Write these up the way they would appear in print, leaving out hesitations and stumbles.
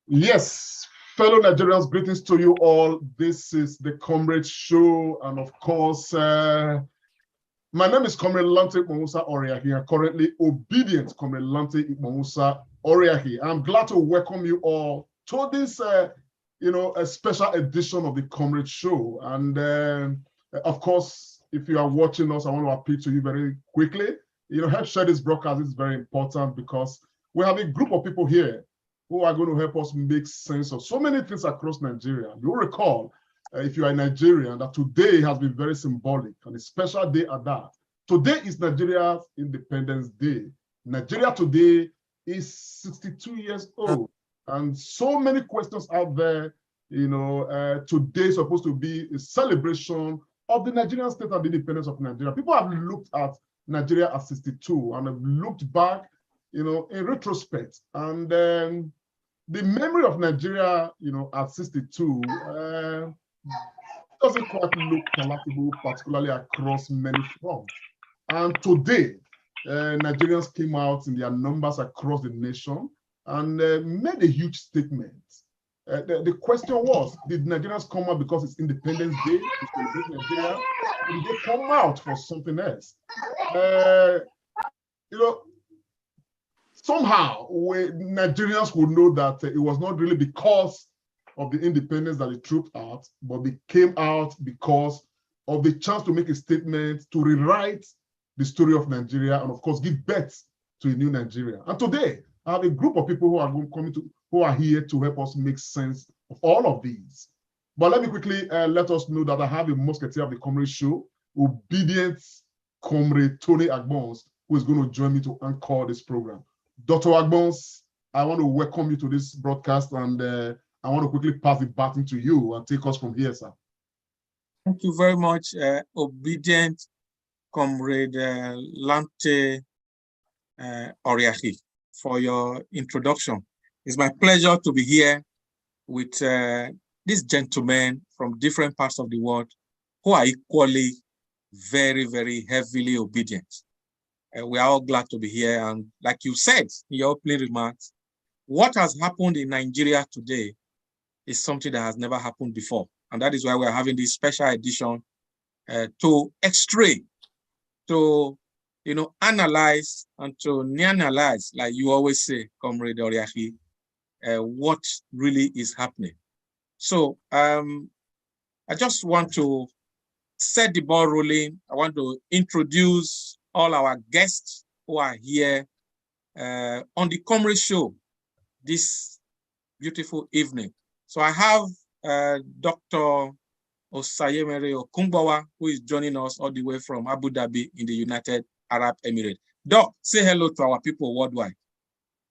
Yes, fellow Nigerians, greetings to you all. This is the Comrade Show, and of course, my name is Comrade Lante Ikpomusa Oriahi. I'm currently obedient Comrade Lante Ikpomusa Oriahi. I'm glad to welcome you all to this, a special edition of the Comrade Show. And of course, if you are watching us, I want to appeal to you very quickly. Help share this broadcast. It's very important because we have a group of people here who are going to help us make sense of so many things across Nigeria. You'll recall, if you are Nigerian, that today has been very symbolic and a special day at that. Today is Nigeria's Independence Day. Nigeria today is 62 years old. And so many questions out there, today is supposed to be a celebration of the Nigerian state and the independence of Nigeria. People have looked at Nigeria at 62 and have looked back in retrospect, and the memory of Nigeria, at 62 doesn't quite look palatable, particularly across many fronts. And today, Nigerians came out in their numbers across the nation and made a huge statement. The question was, did Nigerians come out because it's Independence Day to celebrate Nigeria, or did they come out for something else? Somehow, Nigerians would know that it was not really because of the independence that they trooped out, but they came out because of the chance to make a statement, to rewrite the story of Nigeria, and of course, give birth to a new Nigeria. And today, I have a group of people who are here to help us make sense of all of these. But let me quickly let us know that I have a musketeer of the Comrade Show, obedient Comrade Tony Agbons, who is going to join me to anchor this program. Dr. Agbons, I want to welcome you to this broadcast, and I want to quickly pass the baton to you and take us from here, sir. Thank you very much, obedient Comrade Lante Oriahi, for your introduction. It's my pleasure to be here with these gentlemen from different parts of the world who are equally very, very heavily obedient. We are all glad to be here. And like you said in your opening remarks, what has happened in Nigeria today is something that has never happened before. And that is why we are having this special edition to x-ray, to analyze and to neanalyze, like you always say, Comrade Oriahi, what really is happening. So I just want to set the ball rolling. I want to introduce all our guests who are here on the Comrade Show this beautiful evening. So I have Dr. Osayemere Okungbawa, who is joining us all the way from Abu Dhabi in the United Arab Emirates. Doc, say hello to our people worldwide.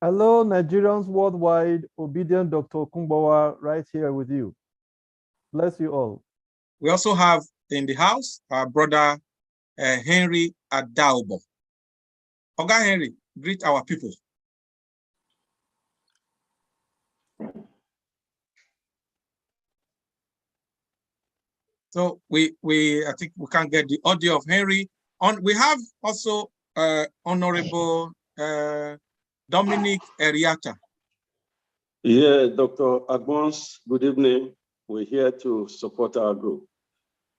Hello, Nigerians worldwide. Obedient Dr. Okungbawa right here with you. Bless you all. We also have in the house our brother Henry Adaobo. Oga Henry, greet our people. So I think we can get the audio of Henry on. We have also Honorable Dominic Eriata. Yeah, Dr. Agbons, good evening. We're here to support our group,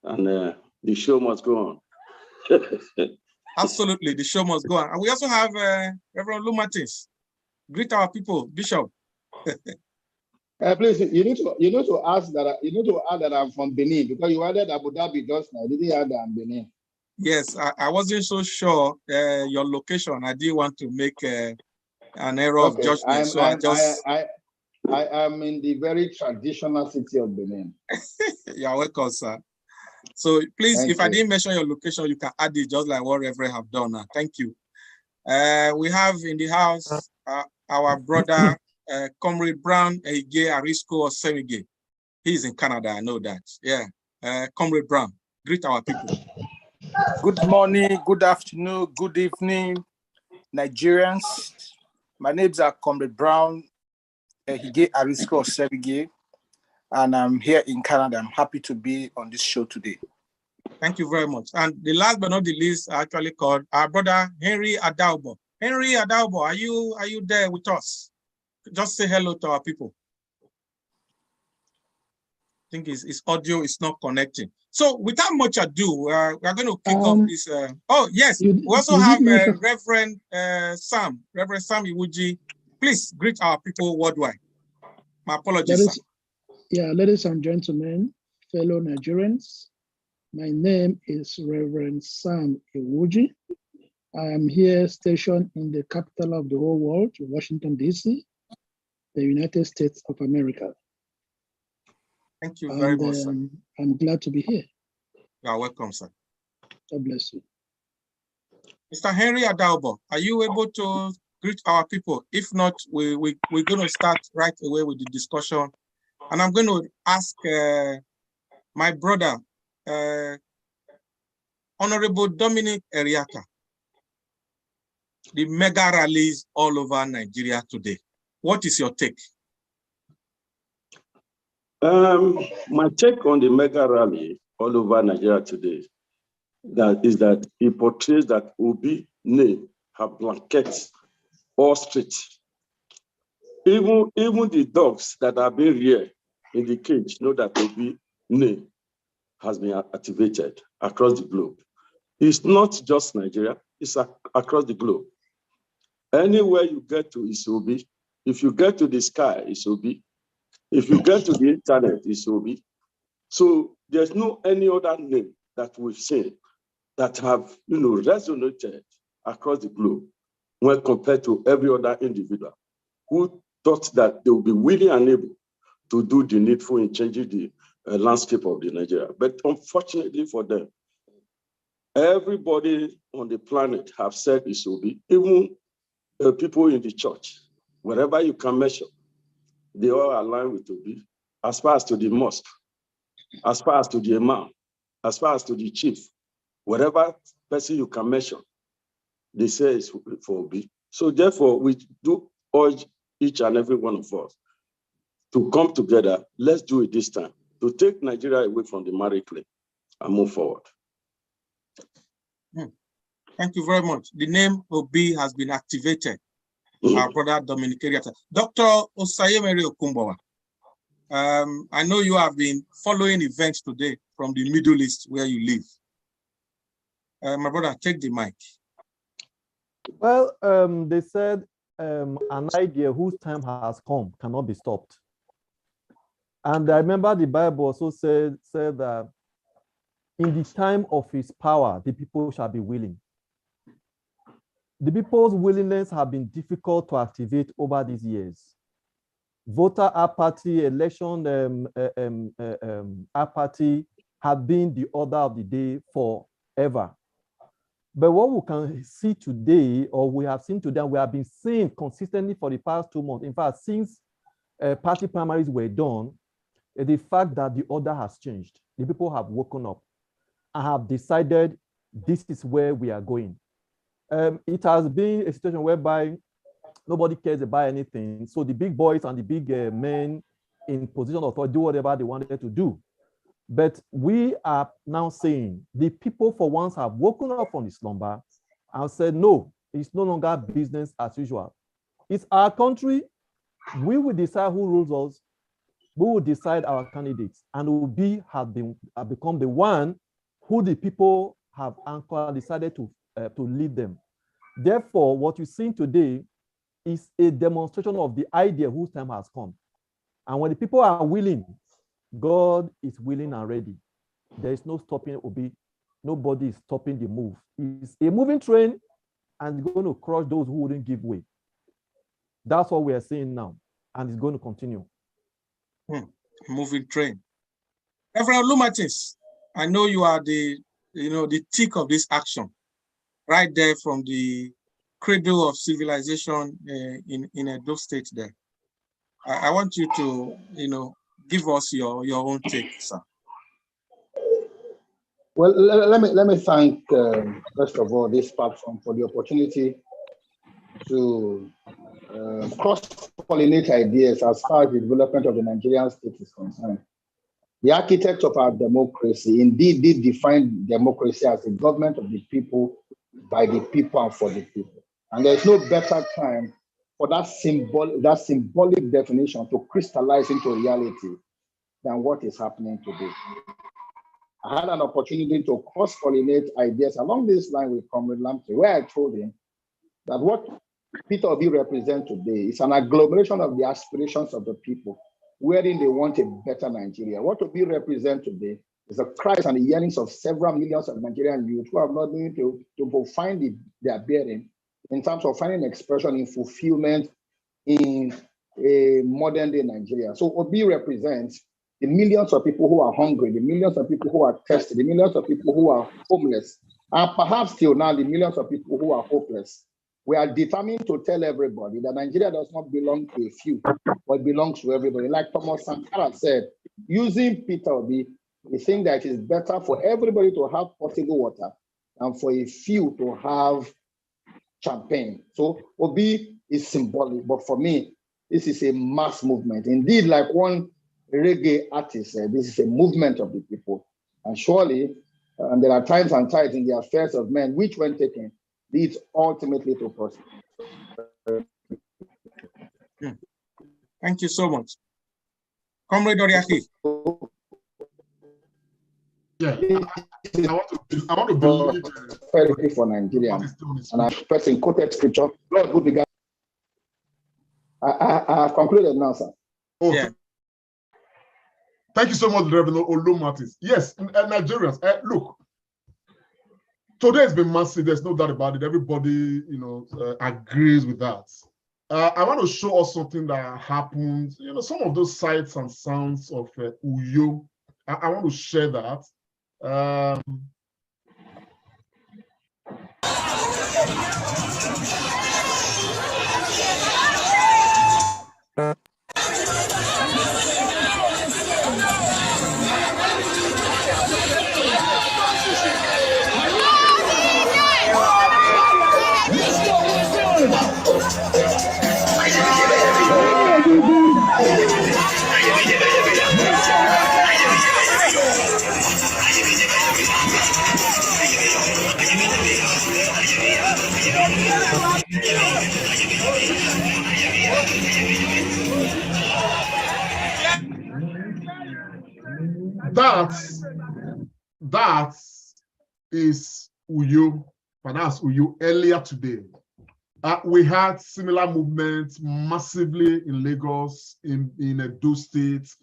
and the show must go on. Absolutely, the show must go on. And we also have Reverend Lou Martins. Greet our people, Bishop. Please, you need to ask that. You need to add that I'm from Benin, because you added Abu Dhabi just now. Did you add that I'm Benin? Yes, I wasn't so sure your location. I didn't want to make an error of judgment. I am in the very traditional city of Benin. You're welcome, sir. So please, if I didn't mention your location, you can add it just like what Reverend have done now. Thank you. We have in the house our brother, Comrade Brown Ehige Arisco or Semige. He's in Canada, I know that. Yeah. Comrade Brown, greet our people. Good morning, good afternoon, good evening, Nigerians. My names are Comrade Brown Ehige Arisco or Semige, and I'm here in Canada. I'm happy to be on this show today. Thank you very much. And the last but not the least, I actually called our brother Henry Adaobo. Henry Adaobo, are you there with us? Just say hello to our people. think his audio is not connecting. So without much ado, we are going to kick off this. Oh, yes. We also have Reverend Sam Iwuji. Please greet our people worldwide. My apologies, sir. Yeah, ladies and gentlemen, fellow Nigerians, my name is Reverend Sam Iwuji. I am here stationed in the capital of the whole world, Washington, D.C., the United States of America. Thank you very much, sir. I'm glad to be here. You are welcome, sir. God bless you. Mr. Henry Adaubo, are you able to greet our people? If not, we're going to start right away with the discussion. And I'm going to ask my brother, Honorable Dominic Eriaka, the mega rallies all over Nigeria today. What is your take? My take on the mega rally all over Nigeria today is that it portrays that Obi name have blankets all streets. Even the dogs that are being reared in the cage know that Obi name has been activated across the globe. It's not just Nigeria, it's across the globe. Anywhere you get to is Obi. If you get to the sky, it's Obi. If you get to the internet, it's Obi. So there's no any other name that we've seen that have resonated across the globe when compared to every other individual who thought that they would be willing and able to do the needful in changing the landscape of the Nigeria. But unfortunately for them, everybody on the planet have said it's Obi, even people in the church, wherever you can measure, they all align with Obi, as far as to the mosque, as far as to the imam, as far as to the chief, whatever person you can measure, they say it's for Obi. So therefore, we do urge each and every one of us to come together. Let's do it this time, to take Nigeria away from the marriage claim and move forward. Thank you very much. The name Obi has been activated. Our brother Dominic Eriaka. Dr. Osayemere Okumbawa, I know you have been following events today from the Middle East where you live. My brother, take the mic. Well, they said an idea whose time has come cannot be stopped. And I remember the Bible also said that in the time of his power, the people shall be willing. The people's willingness have been difficult to activate over these years. Voter apathy, election apathy have been the order of the day forever. But what we can see today, or we have seen today, we have been seeing consistently for the past 2 months, in fact, since party primaries were done, the fact that the order has changed. The people have woken up and have decided this is where we are going. It has been a situation whereby nobody cares about anything. So the big boys and the big men in position of authority do whatever they wanted to do. But we are now saying the people for once have woken up from the slumber and said, no, it's no longer business as usual. It's our country. We will decide who rules us. We will decide our candidates. And Obi have become the one who the people have decided to lead them. Therefore, what you're seeing today is a demonstration of the idea whose time has come. And when the people are willing, God is willing and ready. There is no stopping Obi. Nobody is stopping the move. It's a moving train and it's going to crush those who wouldn't give way. That's what we are seeing now, and it's going to continue. Moving train. Reverend Lumatis, I know you are the thick of this action, right there from the cradle of civilization in Edo State there. I want you to, give us your own take, sir. Well, let me thank, first of all, this platform for the opportunity to cross-pollinate ideas as far as the development of the Nigerian state is concerned. The architect of our democracy indeed did define democracy as a government of the people, by the people, and for the people. And there's no better time for that symbolic definition to crystallize into reality than what is happening today. I had an opportunity to cross-pollinate ideas along this line with Comrade Lamptey, where I told him that what Peter Obi represents today is an agglomeration of the aspirations of the people, wherein they want a better Nigeria. What Obi represents today is the cries and the yearnings of several millions of Nigerian youth who have not been able to find their bearing in terms of finding expression in fulfillment in a modern day Nigeria. So Obi represents the millions of people who are hungry, the millions of people who are thirsty, the millions of people who are homeless, and perhaps till now, the millions of people who are hopeless. We are determined to tell everybody that Nigeria does not belong to a few, but belongs to everybody. Like Thomas Sankara said, using Peter Obi, we think that it is better for everybody to have potable water than for a few to have champagne. So Obi is symbolic, but for me, this is a mass movement. Indeed, like one reggae artist said, this is a movement of the people. And surely, there are times and tides in the affairs of men, which when taken, leads ultimately to prosperity. Thank you so much. Comrade Oriakhi. Yeah, I want to believe prosperity for Nigeria. And I first quoted scripture, Lord would be God. I have concluded now, sir. Oh, yeah. Thank you so much, Reverend Olu Martins. Yes, Nigerians, look, today has been massive. There's no doubt about it. Everybody, agrees with that. I want to show us something that happened. Some of those sights and sounds of Uyo. I want to share that. That is Uyo, and that's Uyo earlier today. We had similar movements massively in Lagos, in Edo State,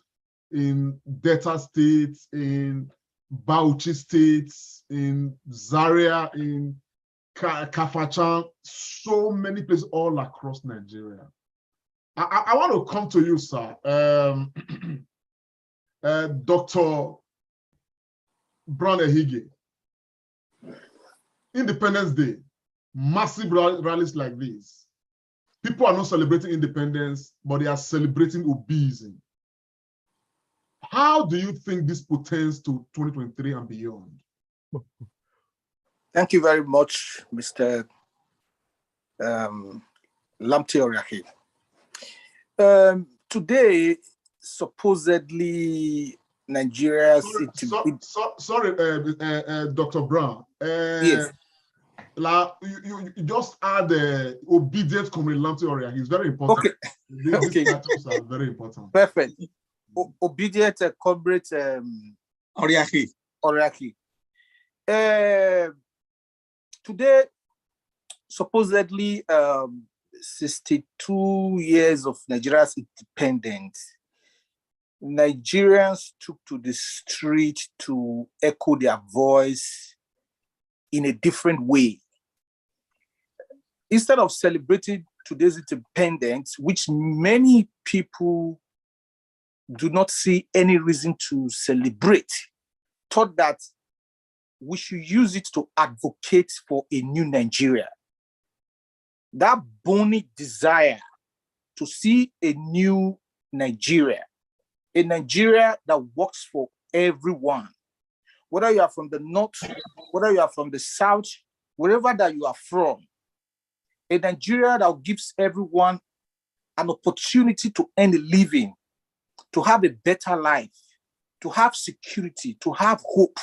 in Delta State, in Bauchi State, in Zaria, in Kafachan, so many places all across Nigeria. I want to come to you, sir. Dr. Brown Ehige. Independence Day, massive rallies like this. People are not celebrating independence, but they are celebrating Obism. How do you think this pertains to 2023 and beyond? Thank you very much, Mr. Lamptey Oriakhi. Today, supposedly, Nigeria's... Sorry, Dr. Brown. Yes. You just add obedient Comrade Lamptey Oriakhi. It's very important. Okay. These titles are very important. Perfect. Obedient Comrade Oriakhi. Today, supposedly, 62 years of Nigeria's independence, Nigerians took to the street to echo their voice in a different way. Instead of celebrating today's independence, which many people do not see any reason to celebrate, thought that we should use it to advocate for a new Nigeria. That burning desire to see a new Nigeria, a Nigeria that works for everyone, whether you are from the north, whether you are from the south, wherever that you are from, a Nigeria that gives everyone an opportunity to earn a living, to have a better life, to have security, to have hope.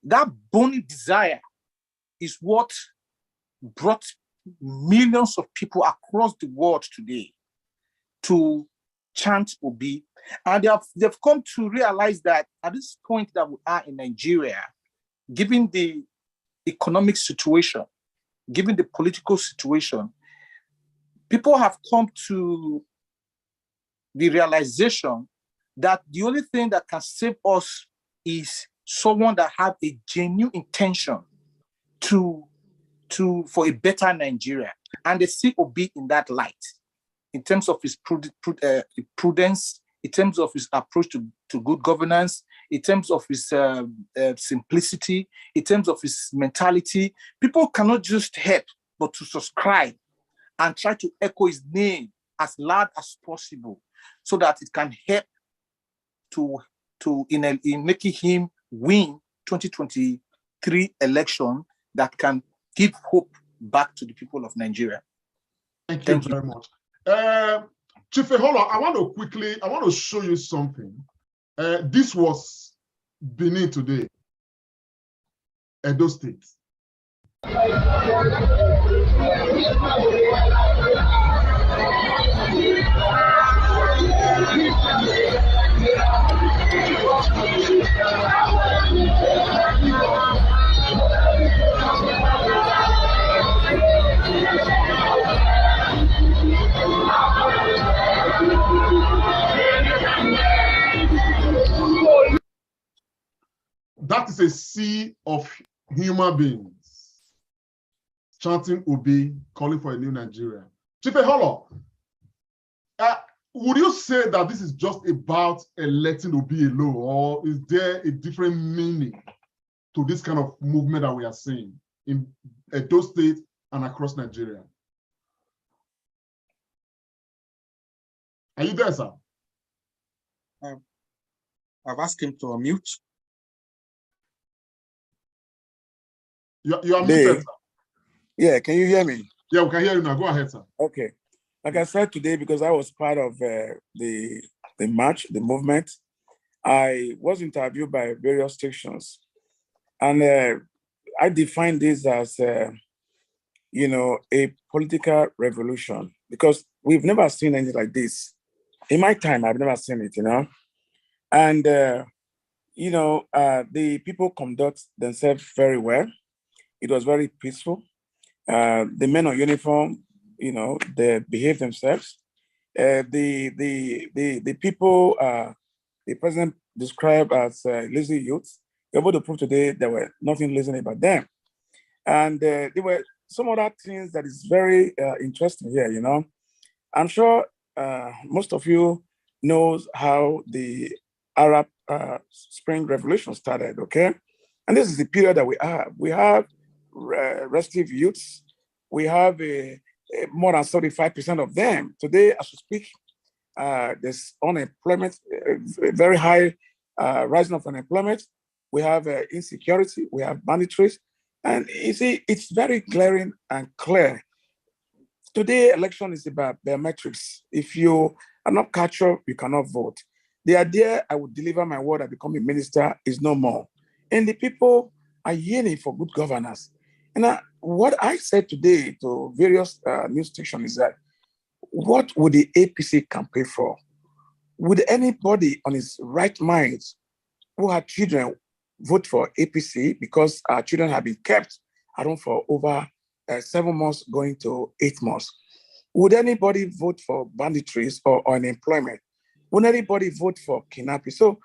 That burning desire is what brought millions of people across the world today to chant Obi, and they've come to realize that at this point that we are in Nigeria, given the economic situation, given the political situation, people have come to the realization that the only thing that can save us is someone that have a genuine intention for a better Nigeria. And they see Obi in that light, in terms of his prudence, in terms of his approach to good governance, in terms of his simplicity, in terms of his mentality. People cannot just help but to subscribe and try to echo his name as loud as possible so that it can help in making him win 2023 election that can give hope back to the people of Nigeria. Thank you very much. Chief, hold on. I want to show you something. This was Benin today, Edo State. That is a sea of human beings chanting Obi, calling for a new Nigeria. Chief Eholo, would you say that this is just about electing Obi alone, or is there a different meaning to this kind of movement that we are seeing in Edo State and across Nigeria? Are you there, sir? I've asked him to unmute. You are muted, sir. Yeah, can you hear me? Yeah, we can hear you now. Go ahead, sir. Okay. Like I said today, because I was part of the march, the movement, I was interviewed by various stations. And I define this as, a political revolution, because we've never seen anything like this. In my time, I've never seen it, And, the people conduct themselves very well. It was very peaceful. The men on uniform, they behave themselves. The people the president described as lazy youths, they're able to prove today there were nothing lazy about them. And there were some other things that is very interesting here, I'm sure most of you knows how the Arab Spring Revolution started, okay? And this is the period that we have. We have restive youths. We have more than 35% of them. Today, as we speak, there's unemployment, very high rising of unemployment. We have insecurity, we have banditry. And you see, it's very glaring and clear. Today, election is about biometrics. If you are not captured, you cannot vote. The idea I would deliver my word, I become a minister, is no more. And the people are yearning for good governance. And what I said today to various news stations is that, what would the APC campaign for? Would anybody on his right mind who had children vote for APC because our children have been kept at home for over 7 months going to 8 months? Would anybody vote for banditries or unemployment? Would anybody vote for kidnapping? So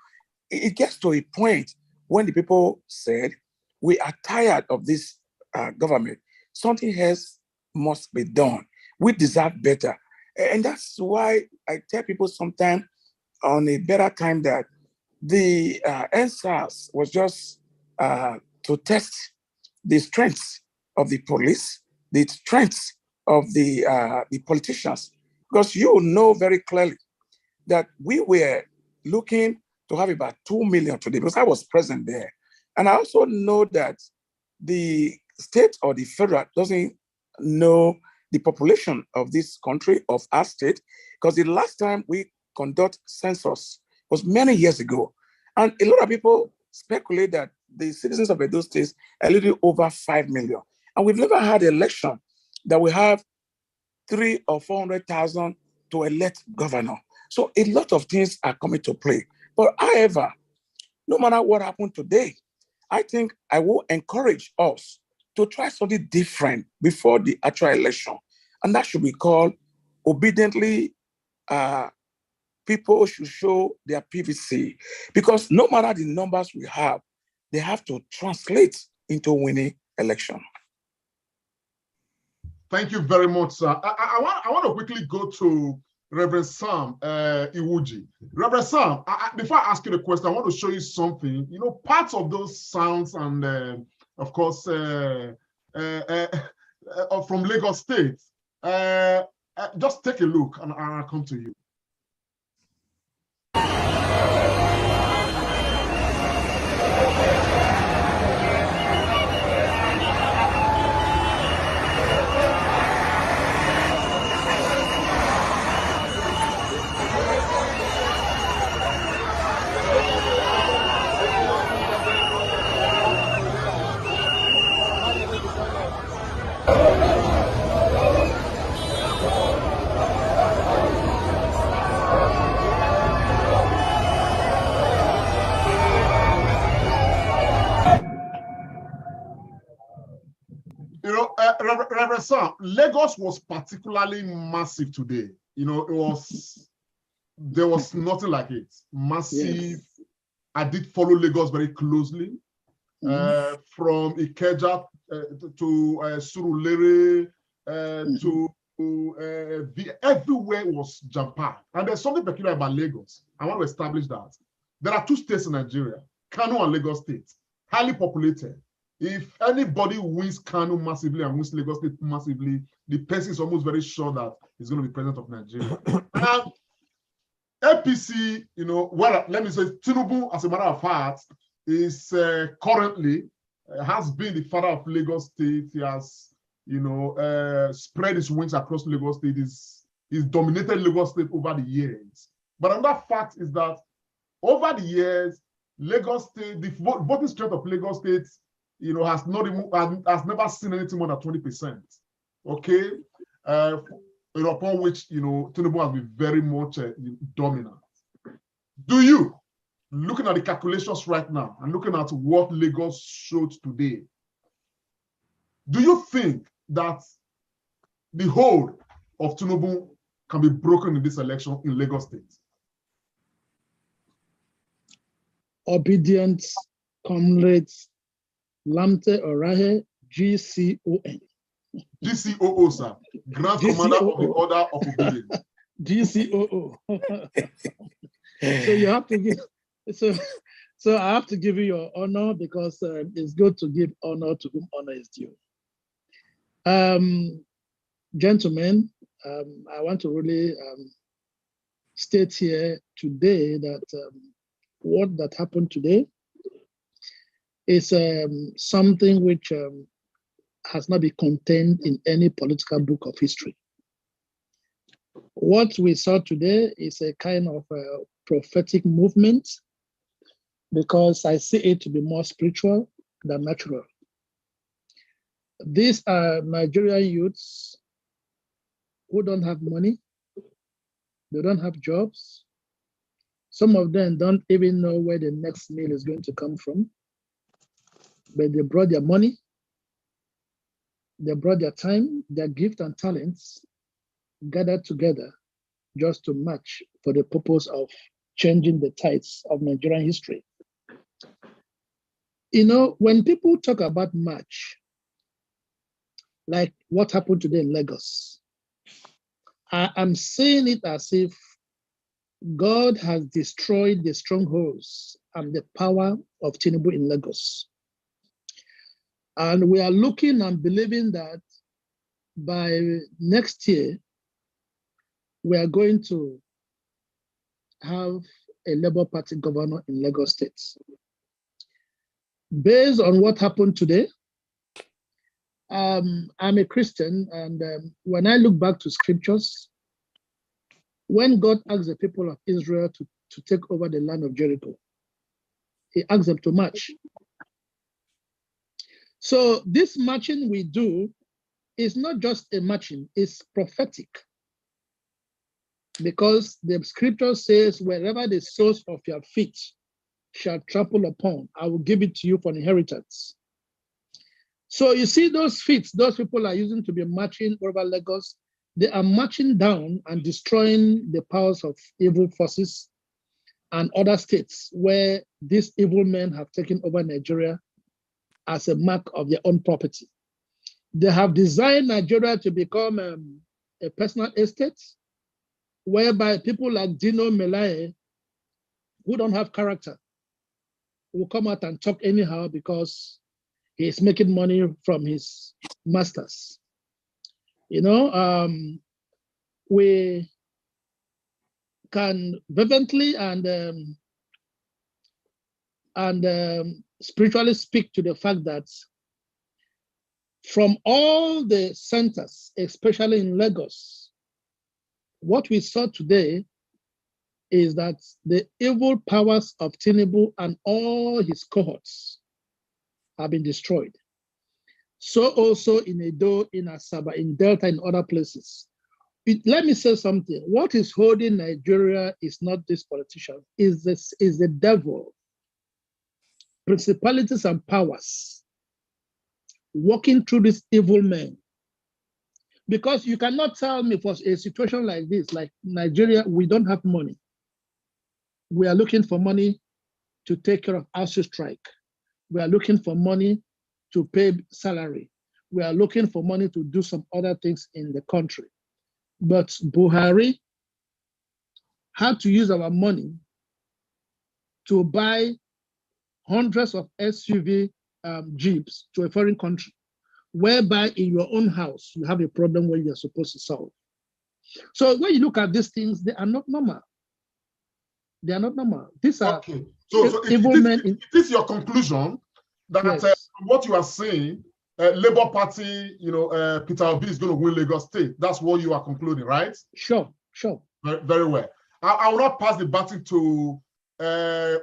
it gets to a point when the people said, we are tired of this government. Something else must be done. We deserve better. And that's why I tell people sometimes on a better time that the NSAS was just to test the strengths of the police, the strengths of the politicians, because you know very clearly that we were looking to have about 2 million today, because I was present there. And I also know that the state or the federal doesn't know the population of this country, of our state, because the last time we conduct census was many years ago. And a lot of people speculate that the citizens of Edo State are a little over 5 million. And we've never had an election that we have 300,000 or 400,000 to elect governor. So a lot of things are coming to play. But however, no matter what happened today, I think I will encourage us to try something different before the actual election. And that should be called obediently, people should show their PVC, because no matter the numbers we have, they have to translate into winning election. Thank you very much, sir. I want to quickly go to Reverend Sam Iwuji. Reverend Sam, before I ask you the question, I want to show you something. You know, parts of those sounds and, of course, from Lagos State. Just take a look and I'll come to you. You know, Reverend Sam, Lagos was particularly massive today. You know, there was nothing like it. Massive. Yes. I did follow Lagos very closely, from Ikeja to Surulere to everywhere was jam-packed. And there's something peculiar about Lagos. I want to establish that. There are two states in Nigeria, Kano and Lagos State, highly populated. If anybody wins Kano massively and wins Lagos State massively, the person is almost very sure that he's going to be president of Nigeria. And APC, you know, well, let me say, Tinubu, as a matter of fact, is currently has been the father of Lagos State. He has, you know, spread his wings across Lagos State. He's dominated Lagos State over the years. But another fact is that over the years, Lagos State, the voting strength of Lagos State, you know, has never seen anything more than 20%. Okay, you know, upon which, you know, Tinubu has been very much dominant. Do you, looking at the calculations right now and looking at what Lagos showed today, do you think that the hold of Tinubu can be broken in this election in Lagos State? Obedient comrades, Lamte Orahe, GCON. GCOO, sir. Grand Commander of the Order of Obedience. GCOO. So you have to give, so I have to give you your honor, because it's good to give honor to whom honor is due. Gentlemen, I want to really state here today that what that happened today is something which has not been contained in any political book of history. What we saw today is a kind of prophetic movement, because I see it to be more spiritual than natural. These are Nigerian youths who don't have money, they don't have jobs. Some of them don't even know where the next meal is going to come from, but they brought their money, they brought their time, their gift and talents, gathered together just to march for the purpose of changing the tides of Nigerian history. You know, when people talk about march, like what happened today in Lagos, I'm seeing it as if God has destroyed the strongholds and the power of Tinubu in Lagos. And we are looking and believing that by next year, we are going to have a Labour Party governor in Lagos State. Based on what happened today, I'm a Christian, and when I look back to scriptures, when God asked the people of Israel to take over the land of Jericho, he asked them to march. So this marching we do is not just a marching, it's prophetic. because the scripture says, wherever the soles of your feet shall trample upon, I will give it to you for an inheritance. So you see those feet, those people are using to be marching over Lagos. They are marching down and destroying the powers of evil forces and other states where these evil men have taken over Nigeria as a mark of their own property. They have designed Nigeria to become a personal estate, whereby people like Dino Melaye, who don't have character, will come out and talk anyhow because he's making money from his masters. You know, we can fervently and spiritually speak to the fact that from all the centers, especially in Lagos, what we saw today is that the evil powers of Tinubu and all his cohorts have been destroyed. So also in Edo, in Asaba, in Delta, in other places. Let me say something. What is holding Nigeria is not this politician, is the devil. Principalities and powers walking through these evil men. Because you cannot tell me for a situation like this, like Nigeria, we don't have money. We are looking for money to take care of ASU strike. We are looking for money to pay salary. We are looking for money to do some other things in the country. But Buhari had to use our money to buy hundreds of SUV jeeps to a foreign country, whereby in your own house, you have a problem where you're supposed to solve. So when you look at these things, they are not normal. They are not normal. These are okay. So evil men. It is your conclusion that Yes. what you are saying, Labour Party, Peter Obi is going to win Lagos State. That's what you are concluding, right? Sure. Very, very well. I will not pass the baton to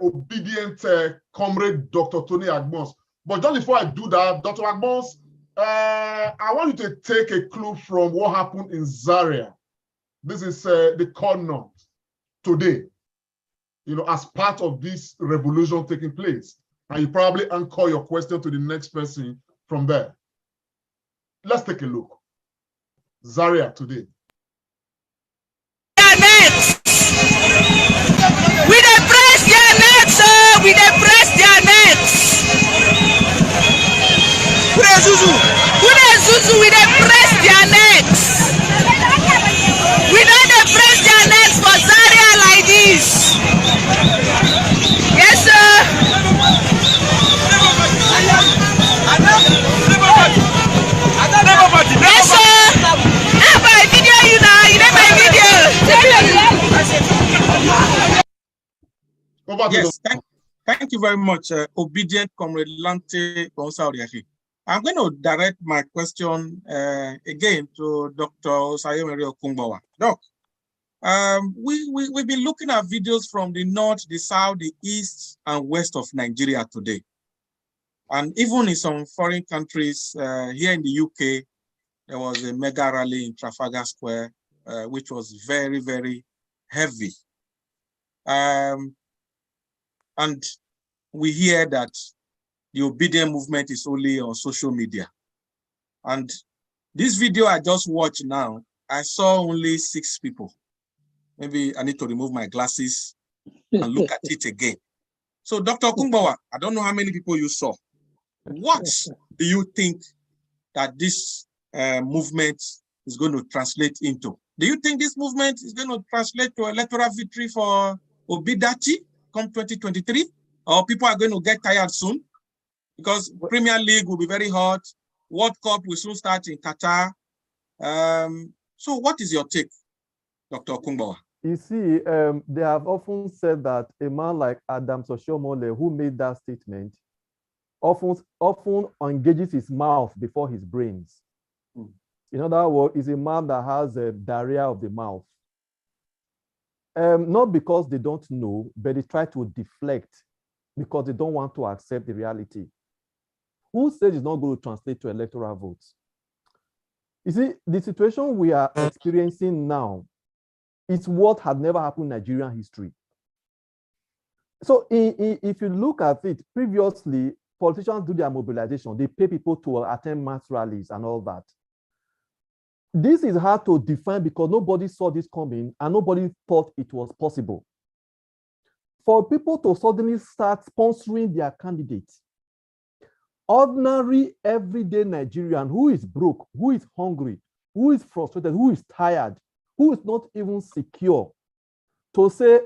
obedient comrade Dr. Tony Agbons. But just before I do that, Dr. Agbons, I want you to take a clue from what happened in Zaria. This is the corner today, as part of this revolution taking place. And you probably anchor your question to the next person from there. Let's take a look. Zaria today. We dey press their necks, oh! We dey press their necks. We dey zuzu, we dey press their necks. We don dey press their necks for Zaria like this. Yes, sir. Yes, sir. How about I video you now? You know my video. Yes, thank you very much, obedient comrade Lante Gonsa-Oriakhi. I'm going to direct my question again to Dr. Osayemere Okungbowa. Doc, we've been looking at videos from the north, the south, the east, and west of Nigeria today. And even in some foreign countries, here in the UK, there was a mega rally in Trafalgar Square, which was very, very heavy. And we hear that the obedient movement is only on social media. And this video I just watched now, I saw only 6 people. Maybe I need to remove my glasses and look at it again. So Dr. Okungbowa, I don't know how many people you saw. What do you think that this movement is going to translate into? Do you think this movement is going to translate to electoral victory for Obidati come 2023? Or people are going to get tired soon? Because Premier League will be very hot. World Cup will soon start in Qatar. So what is your take, Dr. Okungbowa? You see, they have often said that a man like Adam Soshomole, who made that statement, often engages his mouth before his brains. In other words, is a man that has a diarrhea of the mouth. Not because they don't know, but they try to deflect because they don't want to accept the reality. Who says it's not going to translate to electoral votes? You see, the situation we are experiencing now It's what had never happened in Nigerian history. So if you look at it, previously, politicians do their mobilization. They pay people to attend mass rallies and all that. This is hard to define because nobody saw this coming and nobody thought it was possible. For people to suddenly start sponsoring their candidates, ordinary, everyday Nigerian who is broke, who is hungry, who is frustrated, who is tired, who is not even secure, to say,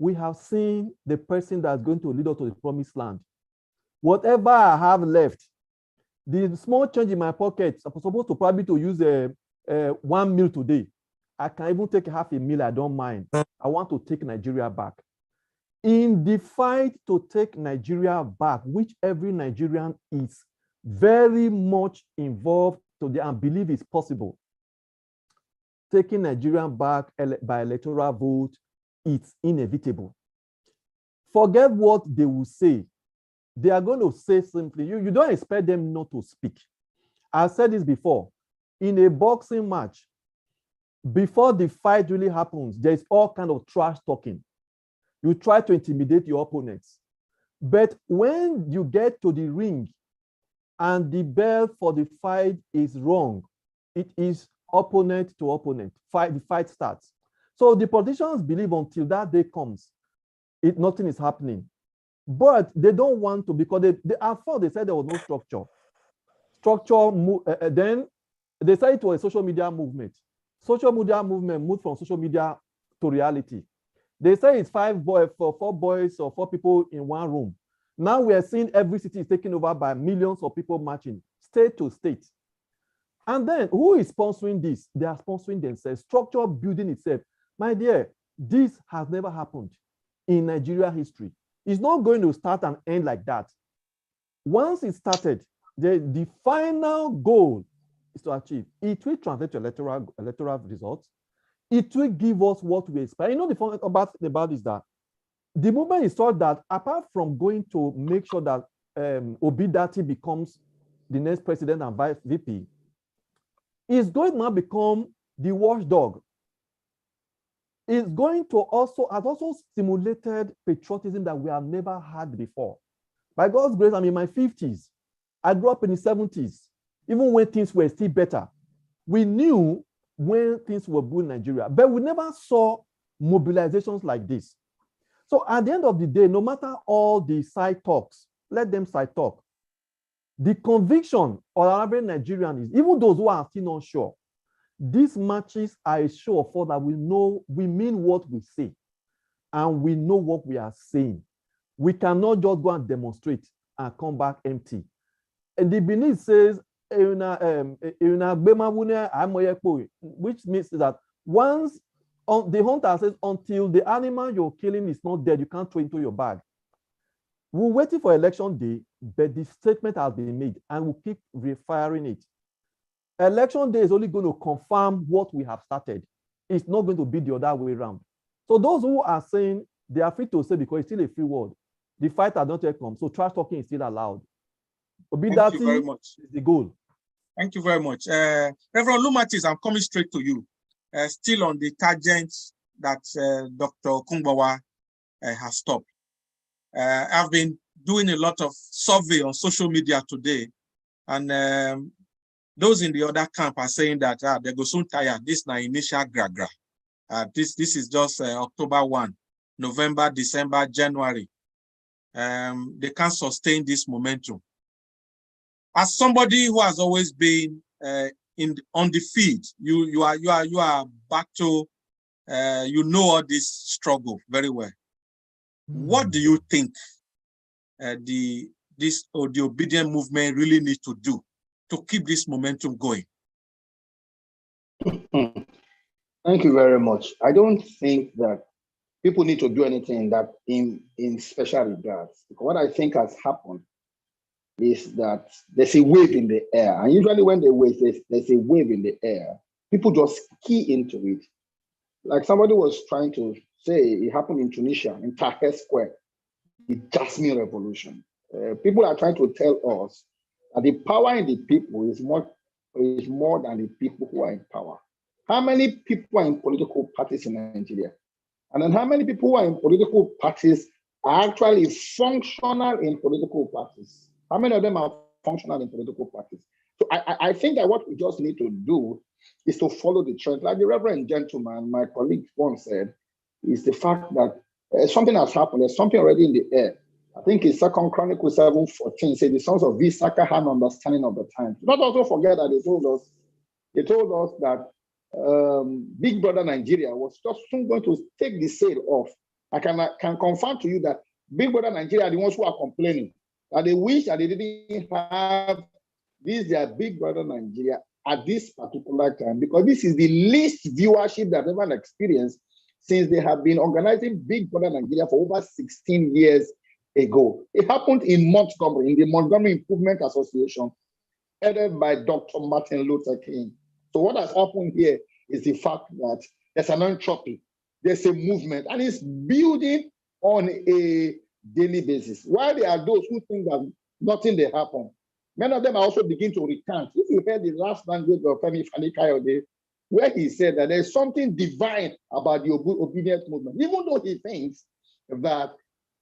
we have seen the person that's going to lead us to the promised land. Whatever I have left, the small change in my pocket, I'm supposed to probably to use 1 meal today. I can even take half a meal, I don't mind. I want to take Nigeria back. In the fight to take Nigeria back, which every Nigerian is very much involved today and believe is possible, taking Nigeria back by electoral vote, it's inevitable. Forget what they will say. They are going to say simply, you don't expect them not to speak. I've said this before. In a boxing match, before the fight really happens, there's all kind of trash talking. You try to intimidate your opponents. But when you get to the ring and the bell for the fight is wrong, it is opponent to opponent. The fight starts. So the politicians believe until that day comes, nothing is happening. But they don't want to, because at first they said there was no structure. Then they said it was a social media movement. Social media movement moved from social media to reality. They say it's 4 boys or 4 people in one room. Now we are seeing every city is taken over by millions of people marching, state to state. And then who is sponsoring this? They are sponsoring themselves. Structure building itself. My dear, this has never happened in Nigeria history. It's not going to start and end like that. Once it started, the final goal is to achieve. It will translate to electoral results. It will give us what we expect. You know, the fun about is that the movement is thought that apart from going to make sure that Obidati becomes the next president and vice VP, is going to now become the watchdog. It's going to has also stimulated patriotism that we have never had before. By God's grace, I'm in my 50s. I grew up in the 70s, even when things were still better. We knew when things were good in Nigeria, but we never saw mobilizations like this. So at the end of the day, no matter all the side talks, let them side talk. The conviction of an average Nigerian is, even those who are still not sure, these matches are a show of force that we know we mean what we say, and we know what we are saying. We cannot just go and demonstrate and come back empty. And the Benin says, which means that once the hunter says, until the animal you're killing is not dead, you can't throw it into your bag. We're waiting for election day, but the statement has been made and we'll keep refiring it. Election day is only going to confirm what we have started. It's not going to be the other way around. So those who are saying, they are free to say, because it's still a free world, the fight has not yet come, so trash talking is still allowed. Thank you very much. Is the goal. Thank you very much. Reverend Lumatis, I'm coming straight to you. Still on the tangent that Dr. Kungbawa has stopped. I've been doing a lot of survey on social media today, and those in the other camp are saying that they go soon tired. This is na initial gragra. This is just October 1, November, December, January. They can't sustain this momentum. As somebody who has always been on the field, you are back to you know all this struggle very well. What do you think the obedient movement really needs to do to keep this momentum going? Thank you very much. I don't think that people need to do anything that in special regards. Because what I think has happened is that there's a wave in the air. And usually when there's a wave in the air, people just key into it. Like somebody was trying to say, it happened in Tunisia, in Tahrir Square, the Jasmine Revolution. People are trying to tell us that the power in the people is more than the people who are in power. how many people are in political parties in Nigeria? And then how many people who are in political parties are actually functional in political parties? How many of them are functional in political parties? So I think that what we just need to do is to follow the trend. Like the Reverend gentleman, my colleague once said, is the fact that something has happened. There's something already in the air. I think in 2 Chronicles 7:14 says the sons of Issachar had an understanding of the times. Not also forget that they told us that Big Brother Nigeria was just soon going to take the sail off. I can confirm to you that Big Brother Nigeria are the ones who are complaining that they wish that they didn't have their Big Brother Nigeria at this particular time, because this is the least viewership they've ever experienced since they have been organizing Big Brother Nigeria for over 16 years ago. It happened in Montgomery, in the Montgomery Improvement Association, headed by Dr. Martin Luther King. So what has happened here is the fact that there's an entropy, there's a movement, and it's building on a daily basis. While there are those who think that nothing will happen, many of them are also begin to recant. If you heard the last language of Femi Fani-Kayode, where he said that there's something divine about the obedience movement, even though he thinks that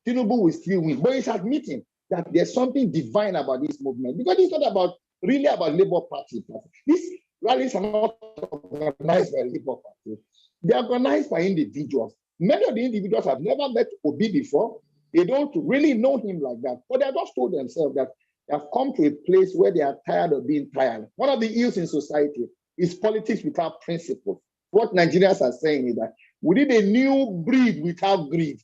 Tinubu will still win, but he's admitting that there's something divine about this movement, because it's not really about Labour Party. These rallies are not organized by Labour Party. They're organized by individuals. Many of the individuals have never met Obi before. They don't really know him like that, but they have just told themselves that they have come to a place where they are tired of being tired. One of the ills in society is politics without principles. What Nigerians are saying is that we need a new breed without greed.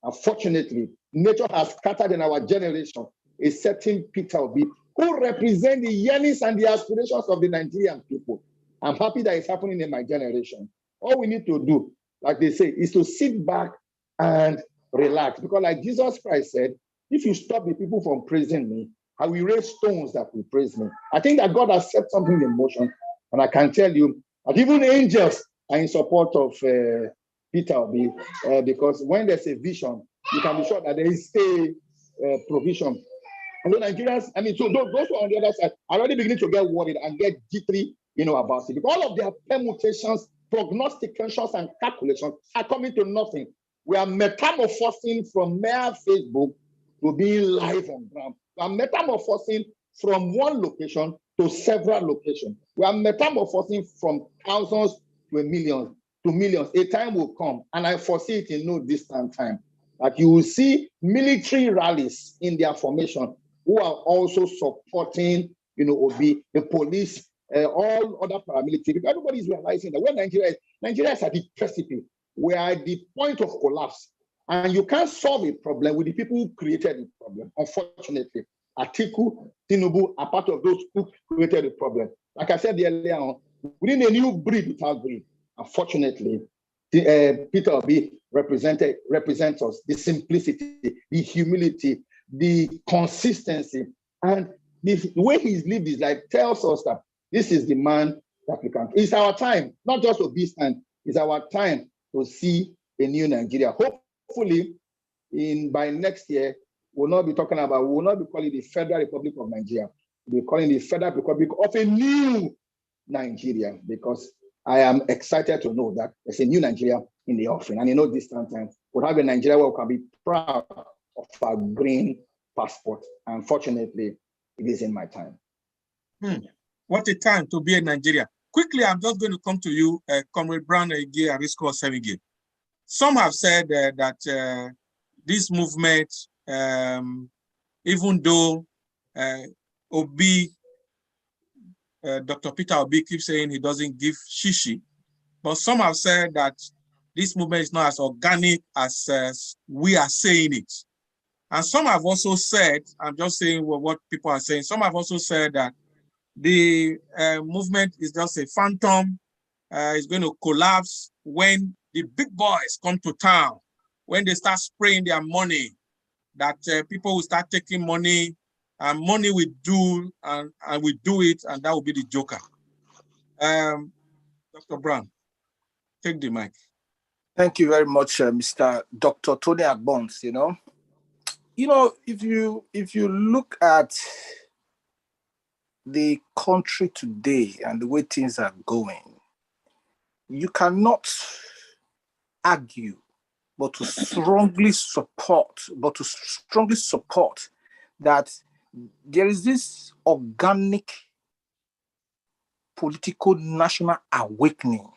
Unfortunately, nature has scattered in our generation a certain Peter Obi who represent the yearnings and the aspirations of the Nigerian people. I'm happy that it's happening in my generation. All we need to do, like they say, is to sit back and relax. Because like Jesus Christ said, if you stop the people from praising me, I will raise stones that will praise me. I think that God has set something in motion. And I can tell you that even angels are in support of Peter Obi, because when there's a vision, you can be sure that there is a provision. And the Nigerians, I mean, so those who are on the other side are already beginning to get worried and get jittery, about it. Because all of their permutations, prognostications, and calculations are coming to nothing. We are metamorphosing from mere Facebook to being live on ground. We are metamorphosing from one location to several locations. We are metamorphosing from thousands to millions. A time will come, and I foresee it in no distant time, that you will see military rallies in their formation who are also supporting, Obi, the police, all other paramilitary. Because everybody is realizing that when Nigeria is at the precipice, we are at the point of collapse, and you can't solve a problem with the people who created the problem. Unfortunately, Atiku, Tinubu are part of those who created the problem. Like I said earlier on, we need a new breed without greed. Unfortunately, Peter Obi represents us, the simplicity, the humility, the consistency, and the way he's lived his life tells us that this is the man that we can. It's our time, not just to be stand. It's our time to see a new Nigeria. Hopefully, by next year, we will not be calling it the Federal Republic of Nigeria. We'll be calling it the Federal Republic of a new Nigeria, because I am excited to know that there's a new Nigeria in the offering. And in no distant time, we'll have a Nigeria where we can be proud of our green passport. Unfortunately, it is in my time. What a time to be in Nigeria. Quickly, I'm just going to come to you, Comrade Brown Ege Arisco Sevige. Some have said that this movement, even though Obi, Dr. Peter Obi keeps saying he doesn't give shishi, but some have said that this movement is not as organic as we are saying it. And some have also said, I'm just saying what people are saying, some have also said that the movement is just a phantom, it's going to collapse when the big boys come to town, when they start spraying their money, that people will start taking money, and money will do, and we do it, and that will be the joker. Dr. Brown, take the mic. Thank you very much, Mr. Dr. Tony Agbons. If you look at the country today and the way things are going, you cannot argue, but to strongly support, that there is this organic political national awakening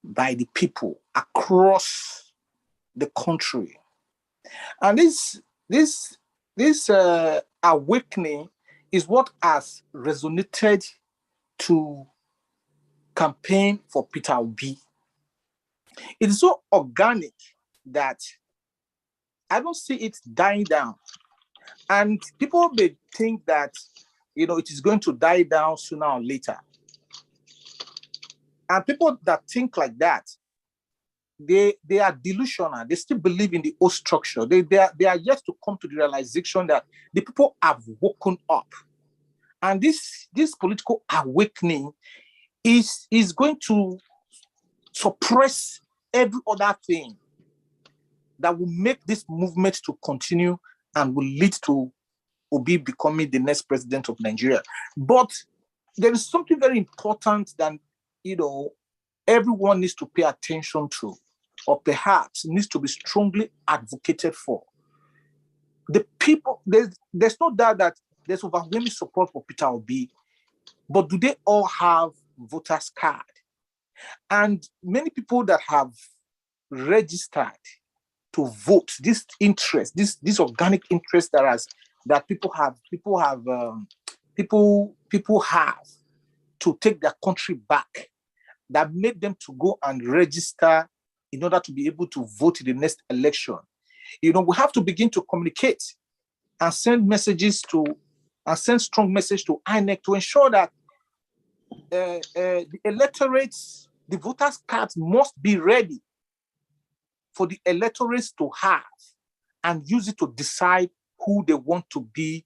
by the people across the country. And this awakening is what has resonated to campaign for Peter Obi. It is so organic that I don't see it dying down. And people may think that, it is going to die down sooner or later. And people that think like that, they are delusional. They still believe in the old structure. They are yet to come to the realization that the people have woken up. And this political awakening is going to suppress every other thing that will make this movement to continue and will lead to Obi becoming the next president of Nigeria. But there is something very important that, everyone needs to pay attention to, or perhaps needs to be strongly advocated for. The people, there's no doubt that there's overwhelming support for Peter Obi, but do they all have voters' card? And many people that have registered to vote, this interest, this organic interest that people have to take their country back, that made them to go and register in order to be able to vote in the next election. We have to begin to communicate and send strong message to INEC to ensure that the electorates, the voters' cards must be ready for the electorates to have and use it to decide who they want to be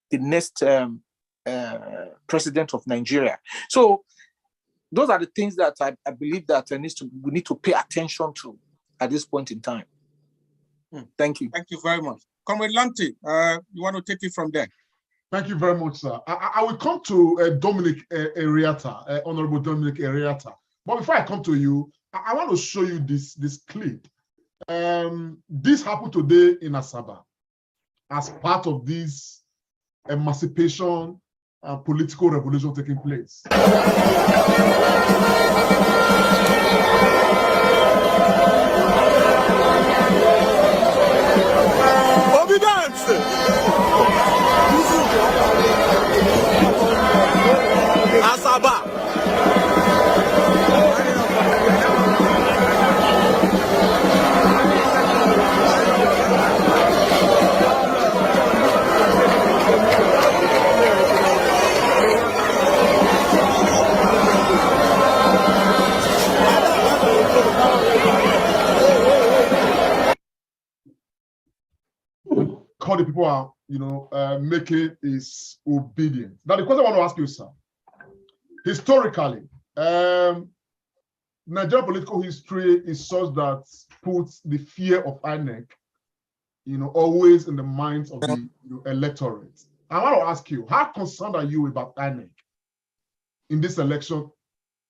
the next president of Nigeria. So those are the things that I believe that we need to pay attention to at this point in time. Thank you. Thank you very much. Comrade Lanti, you want to take it from there? Thank you very much, sir. I will come to Dominic Ariata, Honorable Dominic Ariata. But before I come to you, I want to show you this clip. This happened today in Asaba as part of this emancipation and political revolution taking place. Asaba. How the people are, making is obedience. Now, the question I want to ask you, sir, historically, Nigerian political history is such that puts the fear of INEC, always in the minds of the electorate. I want to ask you, how concerned are you about INEC in this election,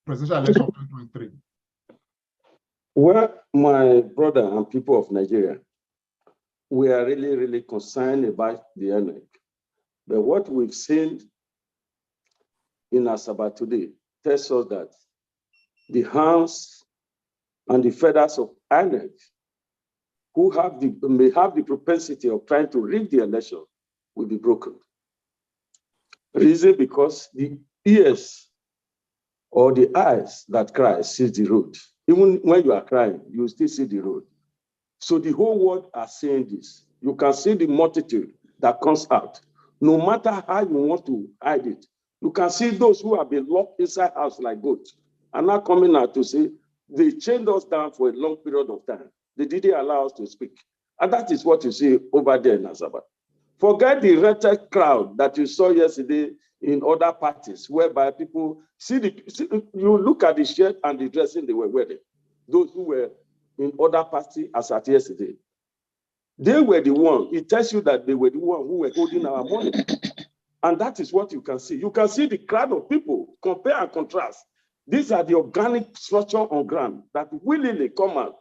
presidential election of 2023? Well, my brother and people of Nigeria, we are really, really concerned about the INEC. But what we've seen in Asaba today tells us that the hands and the feathers of INEC, who may have the propensity of trying to rig the election, will be broken. Reason because the ears or the eyes that cry sees the road. Even when you are crying, you still see the road. So the whole world are saying this. You can see the multitude that comes out. No matter how you want to hide it, you can see those who have been locked inside house like goats are now coming out to say, they chained us down for a long period of time. They didn't allow us to speak. And that is what you see over there in Asaba. Forget the wretched crowd that you saw yesterday in other parties, whereby people you look at the shirt and the dressing they were wearing. Those who were in other parties as at yesterday, they were the one. It tells you that they were the one who were holding our money. And that is what you can see. You can see the crowd of people, compare and contrast These are the organic structure on ground that willingly come out.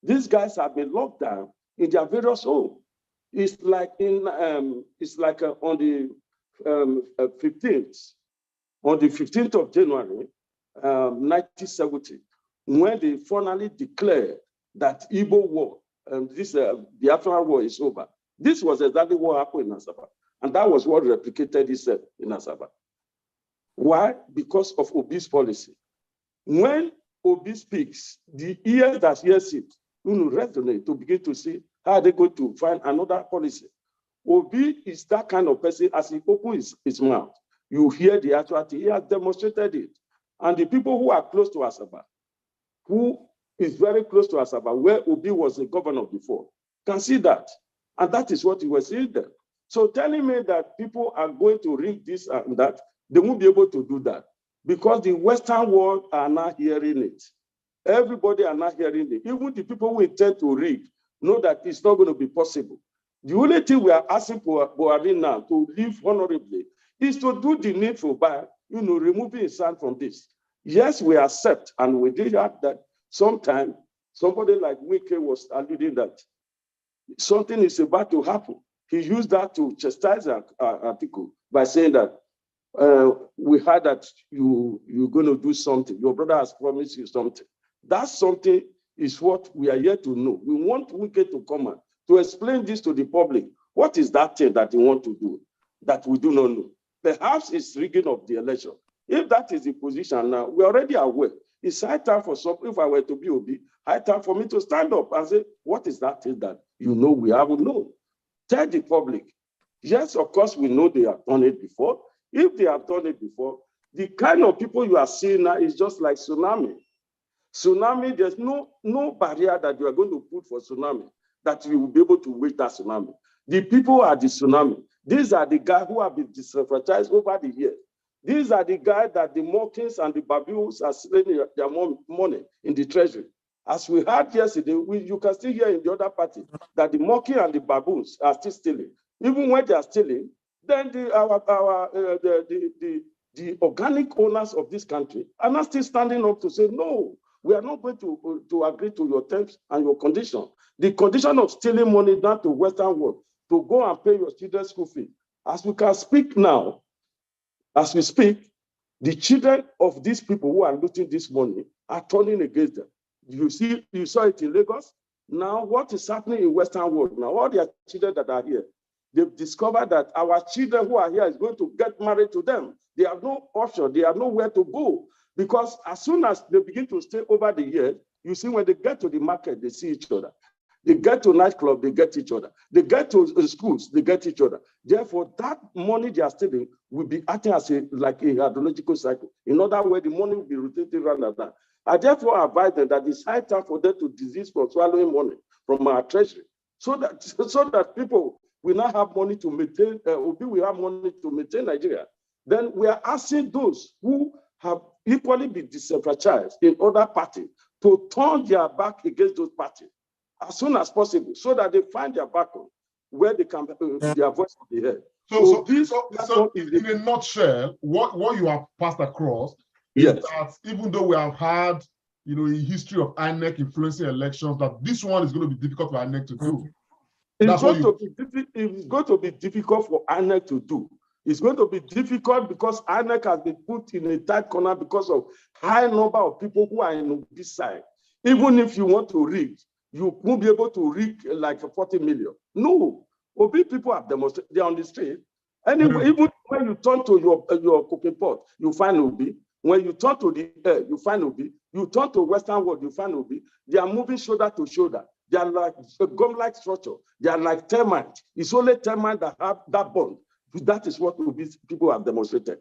These guys have been locked down in their various homes. It's like on the 15th, on the 15th of January, 1970, when they finally declared that Igbo war, the Afghan war is over. This was exactly what happened in Asaba. And that was what replicated itself in Asaba. Why? Because of Obi's policy. When Obi speaks, the ears that hears it resonate to begin to see how they're going to find another policy. Obi is that kind of person. As he opens his mouth, you hear the actuality. He has demonstrated it. And the people who are close to Asaba, who is very close to Asaba, where Obi was the governor before, can see that. And that is what he was saying there. So telling me that people are going to read this and that, they won't be able to do that because the Western world are not hearing it. Everybody are not hearing it. Even the people who intend to read know that it's not going to be possible. The only thing we are asking for Buhari now to live honorably is to do the needful by, removing his hand from this. Yes, we accept, and we did have that sometime. Somebody like Wike was alluding that something is about to happen. He used that to chastise our article by saying that we heard that you're going to do something. Your brother has promised you something. That something is what we are here to know. We want Wike to come out to explain this to the public. What is that thing that he wants to do that we do not know? Perhaps it's rigging of the election. If that is the position now, we're already aware. It's high time for some, if I were to be Obi, high time for me to stand up and say, what is that thing that we haven't known? Tell the public. Yes, of course, we know they have done it before. If they have done it before, the kind of people you are seeing now is just like tsunami. Tsunami, there's no barrier that you are going to put for tsunami that you will be able to wait that tsunami. The people are the tsunami. These are the guys who have been disenfranchised over the years. These are the guys that the Mokins and the Babius are stealing their money in the treasury. As we heard yesterday, you can still hear in the other party that the Mokin and the Baboons are still stealing. Even when they are stealing, then the organic owners of this country are not still standing up to say, no, we are not going to agree to your terms and your condition. The condition of stealing money down to Western world to go and pay your children's school fee. As we can speak now, as we speak, the children of these people who are looting this money are turning against them. You saw it in Lagos. Now, what is happening in Western world? Now, all the children that are here, they've discovered that our children who are here is going to get married to them. They have no option. They have nowhere to go. Because as soon as they begin to stay over the years, you see when they get to the market, they see each other. They get to nightclub, they get each other. They get to schools, they get each other. Therefore, that money they are stealing will be acting as like a hydrological cycle. In other words, the money will be rotating around and down. I therefore advise them that it's high time for them to desist from swallowing money from our treasury, so that people will not have money to maintain, we have money to maintain Nigeria. Then we are asking those who have equally been disenfranchised in other parties to turn their back against those parties as soon as possible, so that they find their background where they can their voice will be heard. So in a nutshell, what you have passed across is that even though we have had a history of INEC influencing elections, that this one is going to be difficult for INEC to do. It's going to be difficult for INEC to do. It's going to be difficult because INEC has been put in a tight corner because of high number of people who are in this side. Even if you want to read, you won't be able to read like 40 million. No, Obi people have demonstrated, they're on the street. Anyway, even when you turn to your cooking pot, you find Obi. When you turn to the air, you find Obi. You turn to Western world, you find Obi. They are moving shoulder to shoulder. They are like a gum-like structure. They are like termites. It's only termites that have that bond. That is what Obi people have demonstrated.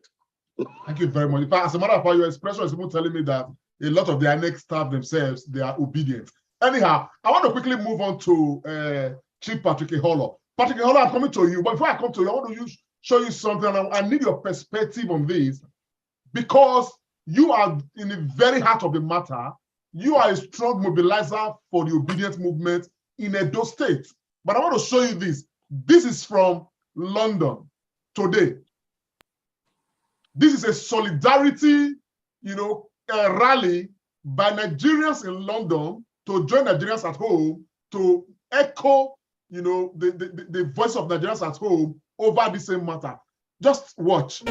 Thank you very much. As a matter of fact, your expression is even telling me that a lot of the INEC staff themselves, they are obedient. Anyhow, I want to quickly move on to Chief Patrick Iholo. Patrick Iholo, I'm coming to you. But before I come to you, I want to show you something. I need your perspective on this, because you are in the very heart of the matter. You are a strong mobilizer for the obedience movement in Edo State. But I want to show you this. This is from London today. This is a solidarity, a rally by Nigerians in London to join Nigerians at home to echo, the voice of Nigerians at home over the same matter. Just watch.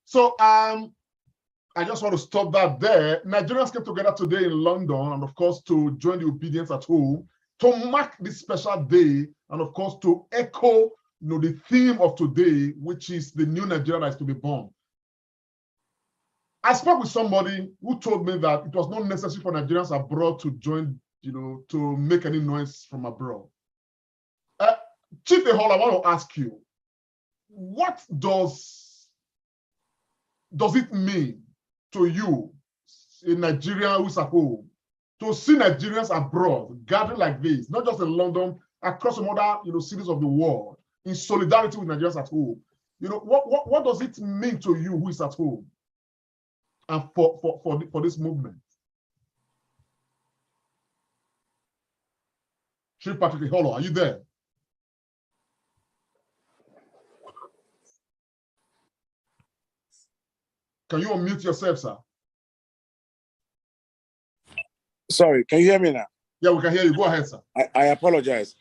So I just want to stop that there. Nigerians came together today in London, and of course to join the obedience at home, to mark this special day, and of course to echo the theme of today, which is the new Nigeria that is to be born. I spoke with somebody who told me that it was not necessary for Nigerians abroad to join, to make any noise from abroad. Chief Ehol, I want to ask you, what does it mean to you, a Nigerian who's at home, to see Nigerians abroad gathering like this, not just in London, across some other cities of the world, in solidarity with Nigerians at home? What does it mean to you who is at home and for this movement? Chief Patrick Eholo, are you there? Can you unmute yourself, sir? Sorry, can you hear me now? Yeah, we can hear you. Go ahead, sir. I apologize.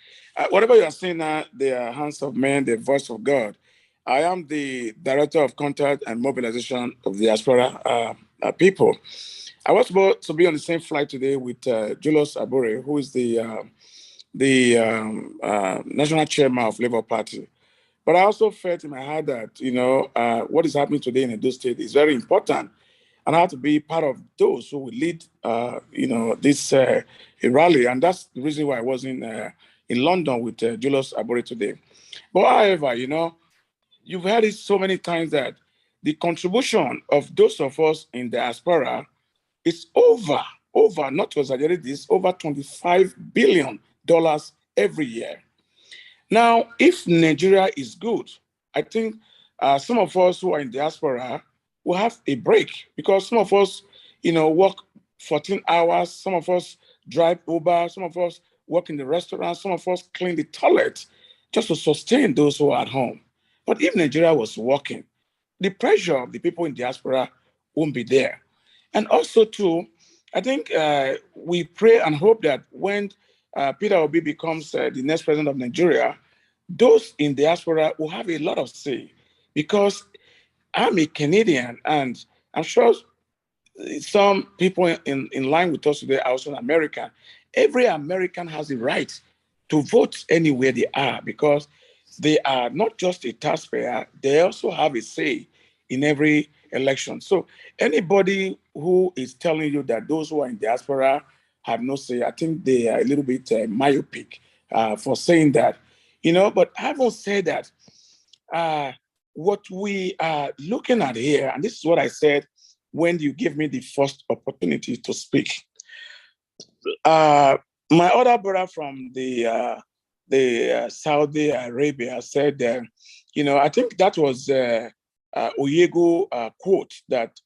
Whatever you are saying now, the hands of men, the voice of God. I am the Director of Contact and Mobilization of the Diaspora people. I was supposed to be on the same flight today with Julius Abure, who is the National Chairman of Labour Party. But I also felt in my heart that, what is happening today in Edo State is very important. And I have to be part of those who will lead, this rally. And that's the reason why I was in London with Julius Abure today. But however, you've heard it so many times that the contribution of those of us in the diaspora is over, not to exaggerate this, over $25 billion every year. Now, if Nigeria is good, I think some of us who are in diaspora will have a break, because some of us, work 14 hours, some of us drive Uber, some of us work in the restaurant, some of us clean the toilet just to sustain those who are at home. But if Nigeria was working, the pressure of the people in diaspora won't be there. And also, too, I think we pray and hope that when Peter Obi becomes the next president of Nigeria, those in diaspora will have a lot of say, because I'm a Canadian, and I'm sure some people in line with us today are also American. Every American has the right to vote anywhere they are, because they are not just a taxpayer, they also have a say in every election. So anybody who is telling you that those who are in diaspora have no say, I think they are a little bit myopic for saying that. But having said that, what we are looking at here, and this is what I said when you gave me the first opportunity to speak. My other brother from the Saudi Arabia said, I think that was Oyego quote that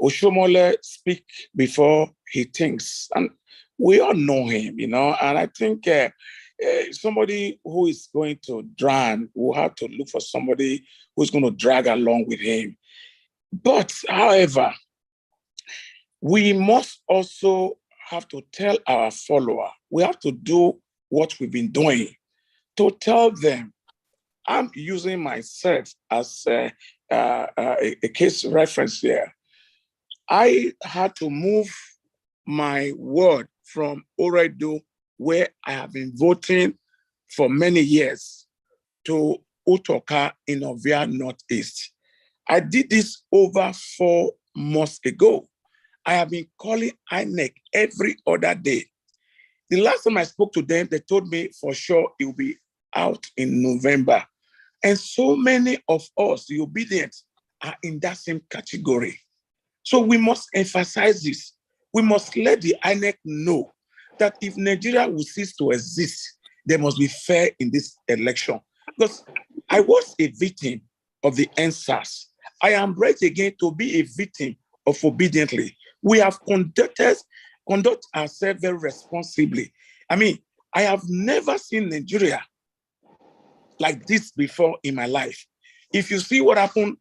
Oshomole speak before he thinks, and we all know him, and I think somebody who is going to drown will have to look for somebody who's going to drag along with him. But, however, we must also have to tell our follower, we have to do what we've been doing, to tell them, I'm using myself as a case reference here. I had to move my word from Oredo, where I have been voting for many years, to Utoka in Ovia Northeast. I did this over 4 months ago. I have been calling INEC every other day. The last time I spoke to them, they told me for sure it will be out in November. And so many of us, the obedient, are in that same category. So we must emphasize this. We must let the INEC know that if Nigeria will cease to exist, there must be fair in this election. Because I was a victim of the NSAS. I am ready again to be a victim of obediently. We have conduct ourselves very responsibly. I mean, I have never seen Nigeria like this before in my life. If you see what happened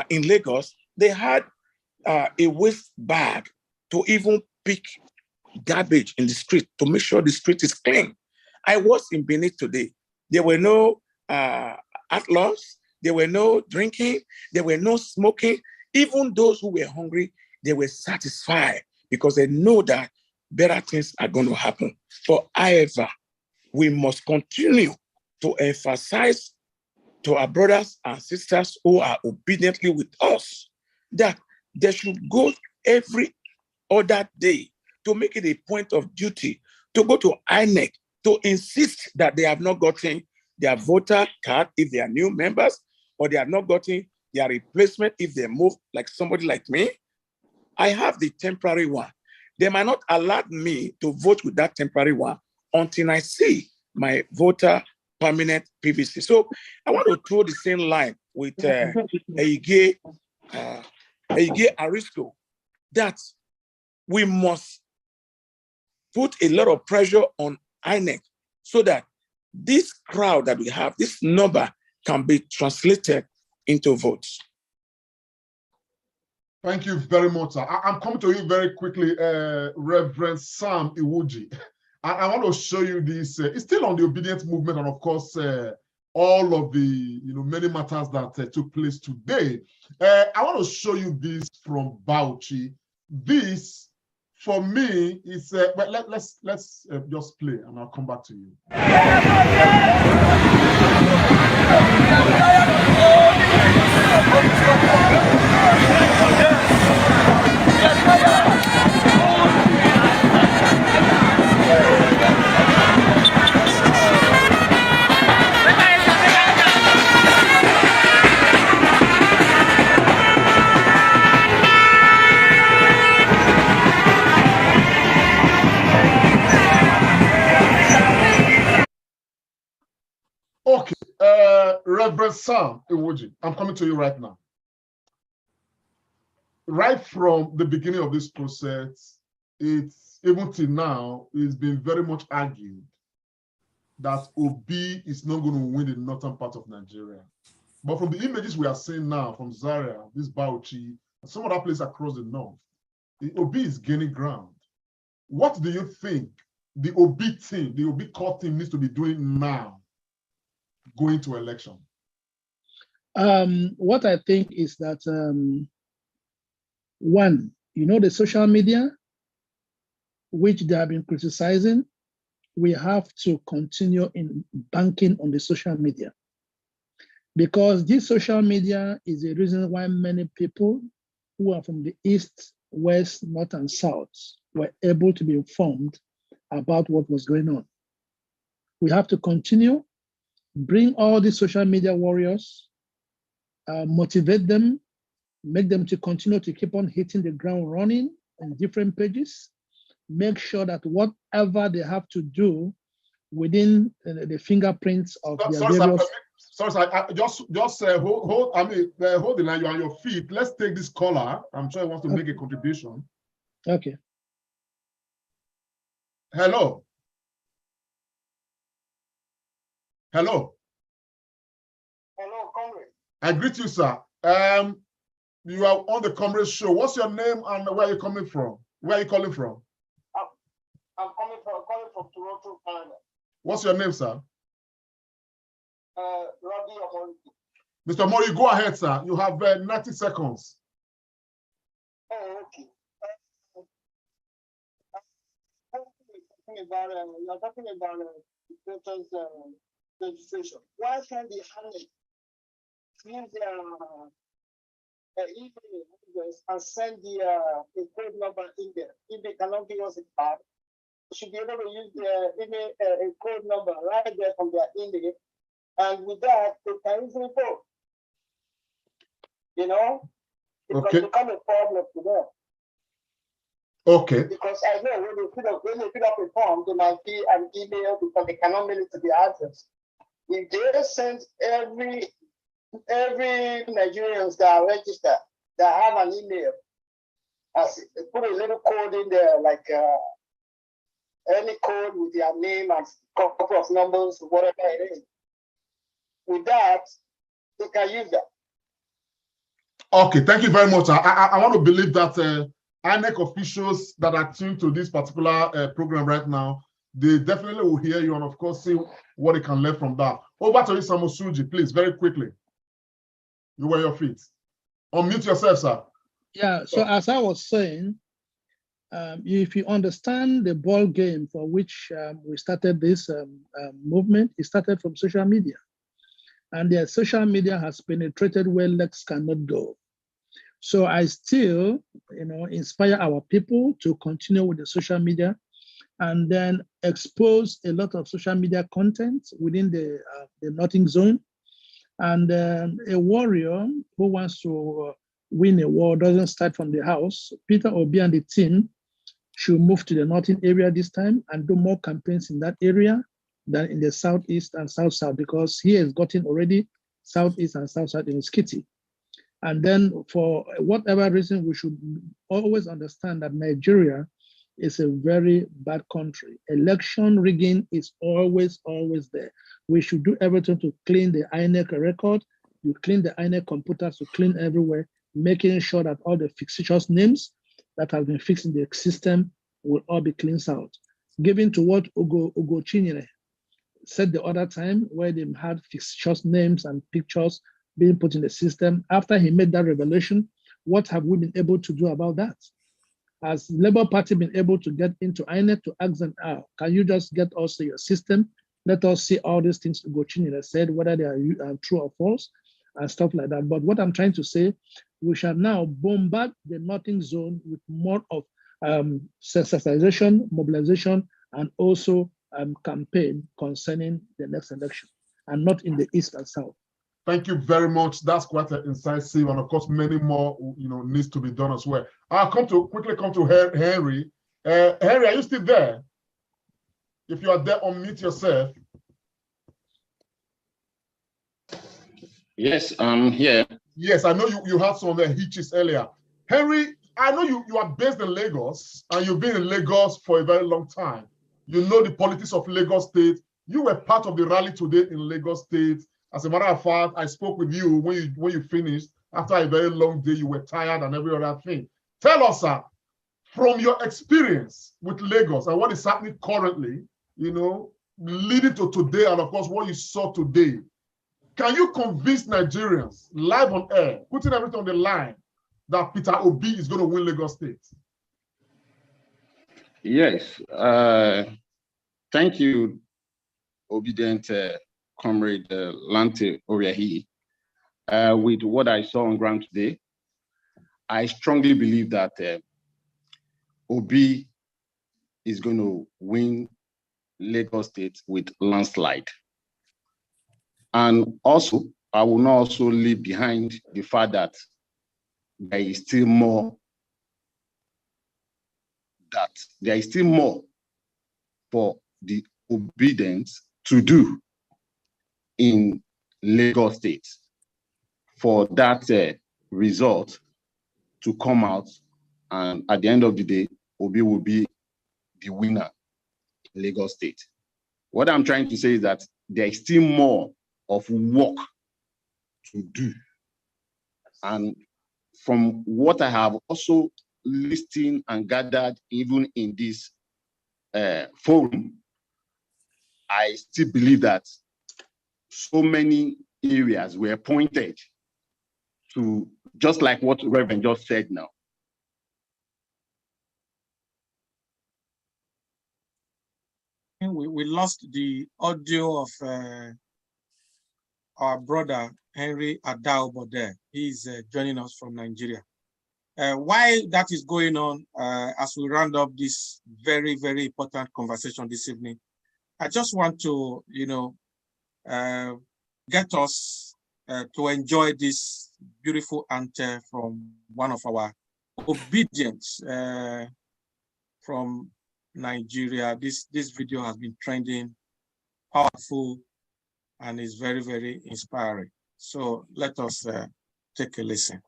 in Lagos, they had a waste bag to even pick garbage in the street to make sure the street is clean. I was in Benin today. There were no outlaws, there were no drinking, there were no smoking. Even those who were hungry, they were satisfied because they know that better things are going to happen. But however, we must continue to emphasize to our brothers and sisters who are obediently with us that they should go every other day to make it a point of duty to go to INEC to insist that they have not gotten their voter card if they are new members, or they have not gotten their replacement if they move like somebody like me. I have the temporary one. They might not allow me to vote with that temporary one until I see my voter permanent PVC. So I want to throw the same line with Ege Arisco that we must put a lot of pressure on INEC so that this crowd that we have, this number, can be translated into votes. Thank you very much, sir. I'm coming to you very quickly, Reverend Sam Iwuji. I want to show you this. It's still on the obedience movement, and of course, all of the many matters that took place today. I want to show you this from Bauchi. This, for me, is but let's just play, and I'll come back to you. Okay, Reverend Sam Iwoji, I'm coming to you right now. Right from the beginning of this process, it's even till now, it's been very much argued that Obi is not going to win the northern part of Nigeria. But from the images we are seeing now from Zaria, this Bauchi, and some other places across the north, the Obi is gaining ground. What do you think the Obi team, the Obi core team needs to be doing now going to election? What I think is that, one, the social media, which they have been criticizing, we have to continue in banking on the social media. Because this social media is the reason why many people who are from the east, west, north, and south were able to be informed about what was going on. We have to continue, bring all the social media warriors, motivate them, make them to continue to keep on hitting the ground running on different pages, make sure that whatever they have to do within the fingerprints of their various... Sorry, just hold the line. You're on your feet. Let's take this caller. I'm sure he wants to make a contribution. Okay. Hello. Hello. Hello, comrade. I greet you, sir. You are on the Comrade Show. What's your name and where are you coming from? Where are you calling from? I'm calling from Toronto, Canada. What's your name, sir? Rabbi Omori. Mr. Mori, go ahead, sir. You have 90 seconds. Oh, okay. You're talking about the voters' registration. Why can't the INEC use their email and send a code number in there? If they cannot give us a card, they should be able to use their email, a code number right there from their email. And with that, they can easily vote. you know, it Okay. can become a problem to them. Okay. Because I know when they fill up a form, there might be an email because they cannot mail it to the address. If they send every Nigerians that are registered that have an email, put a little code in there, like any code with their name and a couple of numbers, whatever it is. With that, they can use that. Okay, thank you very much. I want to believe that INEC officials that are tuned to this particular program right now, they definitely will hear you and of course see what they can learn from that. Over to you, Samusuji, please, very quickly. You wear your feet. Unmute yourself, sir. Yeah, so as I was saying, if you understand the ball game for which we started this movement, it started from social media. And the social media has penetrated where legs cannot go. So I still, inspire our people to continue with the social media and then expose a lot of social media content within the Northern Zone. And a warrior who wants to win a war doesn't start from the house. Peter Obi and the team should move to the Northern area this time and do more campaigns in that area than in the Southeast and South-South, because he has gotten already Southeast and South-South in his kitty. And then for whatever reason, we should always understand that Nigeria is a very bad country. Election rigging is always there. We should do everything to clean the INEC record. You clean the INEC computers, to clean everywhere, making sure that all the fictitious names that have been fixed in the system will all be cleansed out. Given to what Ugo Chinyere said the other time, where they had fictitious names and pictures being put in the system. After he made that revelation, what have we been able to do about that? Has Labour Party been able to get into INEC to ask them out? Can you just get us to your system? Let us see all these things Ugo Chinyere said, whether they are true or false, and stuff like that. But what I'm trying to say, we shall now bombard the Northern Zone with more of sensitization, mobilization, and also campaign concerning the next election, and not in the East and South. Thank you very much. That's quite incisive, and of course, many more needs to be done as well. I'll quickly come to Henry. Henry, are you still there? If you are there, unmute yourself. Yes, I'm here. Yes, I know you had some hitches earlier. Henry, I know you are based in Lagos, and you've been in Lagos for a very long time. You know the politics of Lagos State. You were part of the rally today in Lagos State. As a matter of fact, I spoke with you when you finished. After a very long day, you were tired and every other thing. Tell us, sir, from your experience with Lagos and what is happening currently, leading to today, and of course, what you saw today, can you convince Nigerians live on air, putting everything on the line, that Peter Obi is going to win Lagos State? Yes. Thank you, obedient Comrade Lante Oriahi. With what I saw on ground today, I strongly believe that Obi is going to win Lagos State with landslide. And also, I will not also leave behind the fact that there is still more for the obedience to do in Lagos State for that result to come out, and at the end of the day, Obi will be the winner in Lagos State. What I'm trying to say is that there is still more of work to do. And from what I have also listened and gathered, even in this forum, I still believe that so many areas were pointed to, just like what Reverend just said now. We lost the audio of our brother, Henry Adaobo there. He's joining us from Nigeria. While that is going on, as we round up this very, very important conversation this evening, I just want to, get us to enjoy this beautiful anthem from one of our obedience from Nigeria. This video has been trending, powerful, and is very, very inspiring. So let us take a listen.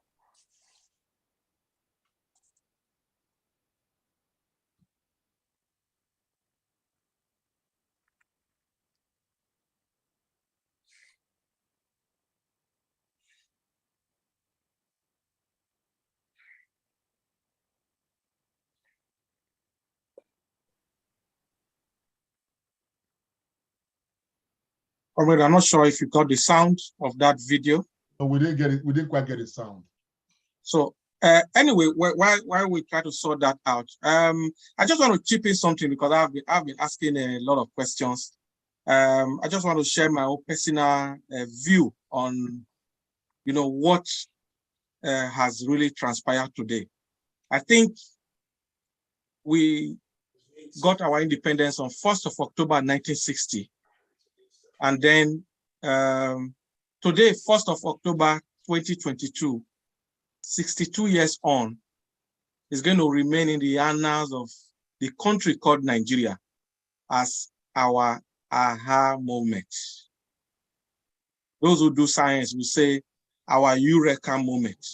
I'm not sure if you got the sound of that video. No, we didn't get it. We didn't quite get the sound. So anyway, while we try to sort that out, I just want to chip in something because I've been asking a lot of questions. I just want to share my own personal view on, what has really transpired today. I think we got our independence on 1st of October 1960. And then today, 1st of October 2022, 62 years on, is going to remain in the annals of the country called Nigeria as our aha moment. Those who do science will say our eureka moment.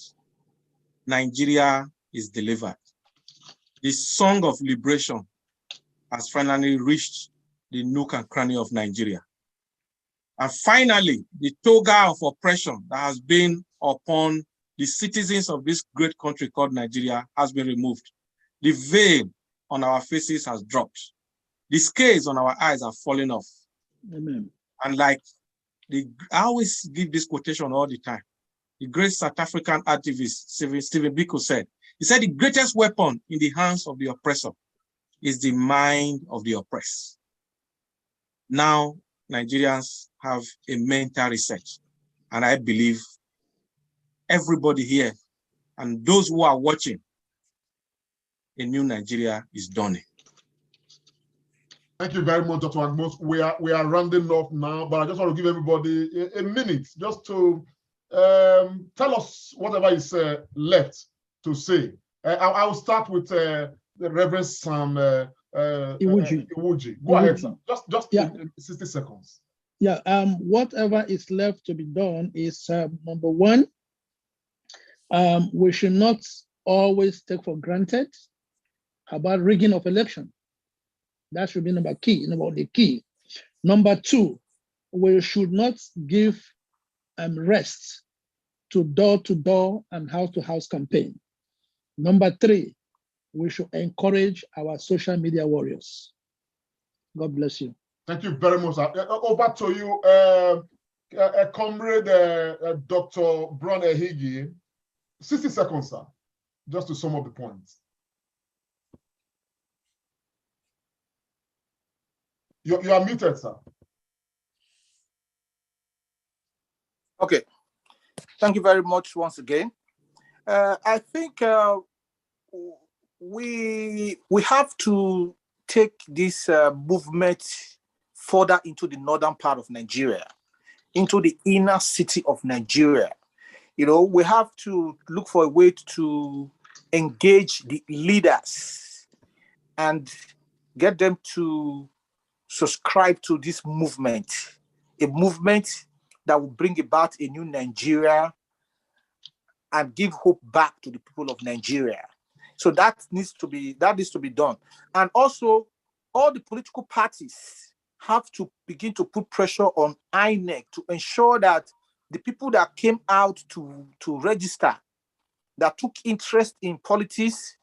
Nigeria is delivered. The song of liberation has finally reached the nook and cranny of Nigeria. And finally, the toga of oppression that has been upon the citizens of this great country called Nigeria has been removed. The veil on our faces has dropped. The scales on our eyes are falling off. Amen. And like I always give this quotation all the time. The great South African activist, Stephen Biko said, he said, the greatest weapon in the hands of the oppressor is the mind of the oppressed. Now, Nigerians have a mental reset. And I believe everybody here and those who are watching, a new Nigeria is dawning. Thank you very much, Dr. Agmos. We are rounding off now, but I just want to give everybody a minute just to tell us whatever is left to say. I will start with the Reverend Sam Iwuji. Go ahead, sir. Just 60 seconds. Yeah, whatever is left to be done is number one, we should not always take for granted about rigging of election. That should be number key. Number two, we should not give rest to door-to-door and house-to-house campaign. Number three, we should encourage our social media warriors. God bless you. Thank you very much, sir. Over to you, comrade Dr. Brown Ehigi. 60 seconds, sir, just to sum up the points. You are muted, sir. Okay. Thank you very much once again. I think we have to take this movement further into the northern part of Nigeria, into the inner city of Nigeria. We have to look for a way to engage the leaders and get them to subscribe to this movement, a movement that will bring about a new Nigeria and give hope back to the people of Nigeria. So that needs to be done. And also, all the political parties have to begin to put pressure on INEC to ensure that the people that came out to register, that took interest in politics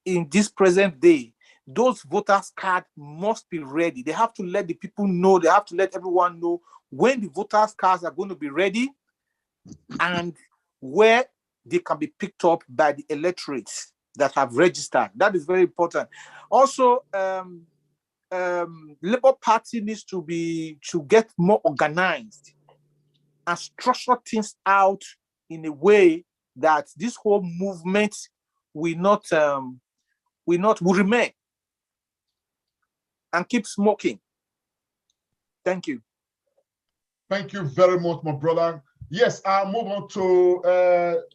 in this present day, those voters' cards must be ready. They have to let the people know, they have to let everyone know when the voters' cards are going to be ready and where they can be picked up by the electorates that have registered. That is very important. Also, Labour Party needs to get more organized and structure things out in a way that this whole movement will remain and keep smoking. Thank you. Thank you very much, my brother. Yes, I'll move on to,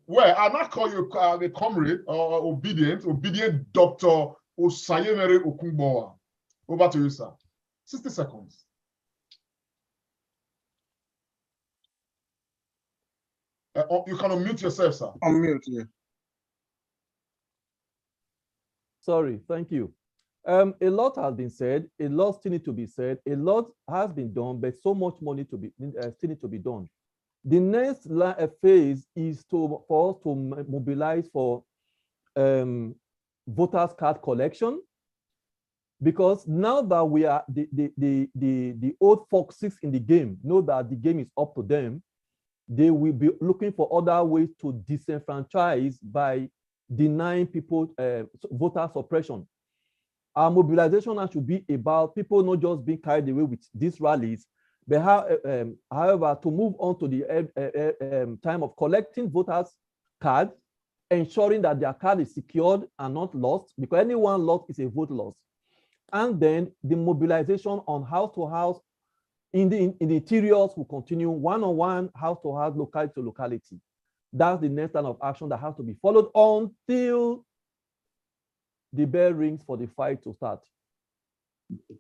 well, I'll not call you the comrade or obedient Dr. Osayemere Okungbowa. Over to you, sir. 60 seconds. You can unmute yourself, sir. Unmute, yeah. Sorry, thank you. A lot has been said, a lot still need to be said, a lot has been done, but so much more need to be still need to be done. The next phase is for us to mobilize for voters card collection, because now that we are the old foxes in the game know that the game is up to them, they will be looking for other ways to disenfranchise by denying people voter suppression. Our mobilization should be about people not just being carried away with these rallies, but however, to move on to the time of collecting voters' cards, ensuring that their card is secured and not lost, because anyone lost is a vote loss. And then the mobilization on house to house in the interiors will continue, one-on-one, house to house, locality to locality. That's the next line of action that has to be followed until the bell rings for the fight to start.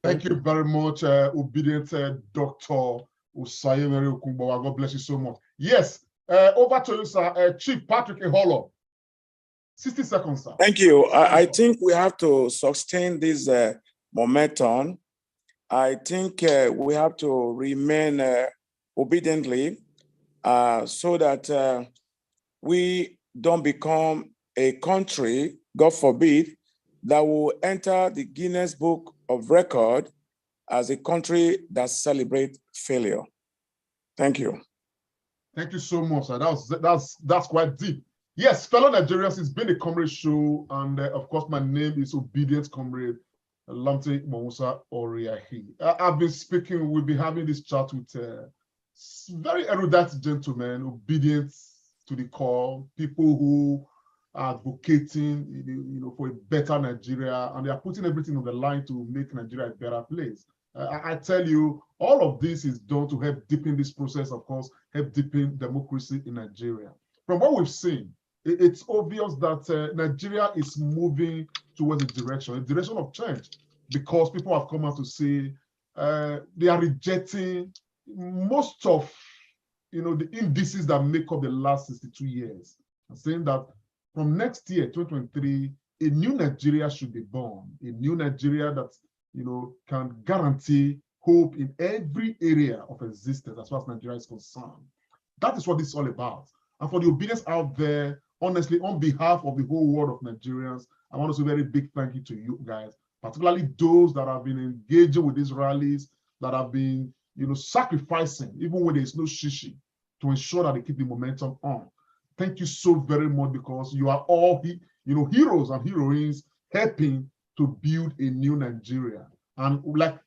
Thank you very much, obedient Dr. Osayemere Okungbowa. God bless you so much. Yes, over to you, sir. Chief Patrick Eholo. 60 seconds, sir. Thank you. I think we have to sustain this momentum. I think we have to remain obediently so that we don't become a country, God forbid, that will enter the Guinness Book of Record as a country that celebrates failure. Thank you. Thank you so much, sir. That's quite deep. Yes, fellow Nigerians, it's been a comrade show, and of course, my name is Obedient Comrade Lamte Mousa Oriahi. I've been speaking, we'll be having this chat with very erudite gentlemen, obedient to the call, people who are advocating, for a better Nigeria, and they are putting everything on the line to make Nigeria a better place. I tell you, all of this is done to help deepen this process, of course, help deepen democracy in Nigeria. From what we've seen, it's obvious that Nigeria is moving towards a direction of change, because people have come out to say they are rejecting most of the indices that make up the last 62 years, and saying that from next year, 2023, a new Nigeria should be born, a new Nigeria that can guarantee hope in every area of existence as far as Nigeria is concerned. That is what this is all about. And for the obedience out there, honestly, on behalf of the whole world of Nigerians, I want to say a very big thank you to you guys, particularly those that have been engaging with these rallies, that have been sacrificing, even when there's no shishi, to ensure that they keep the momentum on. Thank you so very much, because you are all heroes and heroines helping to build a new Nigeria. And like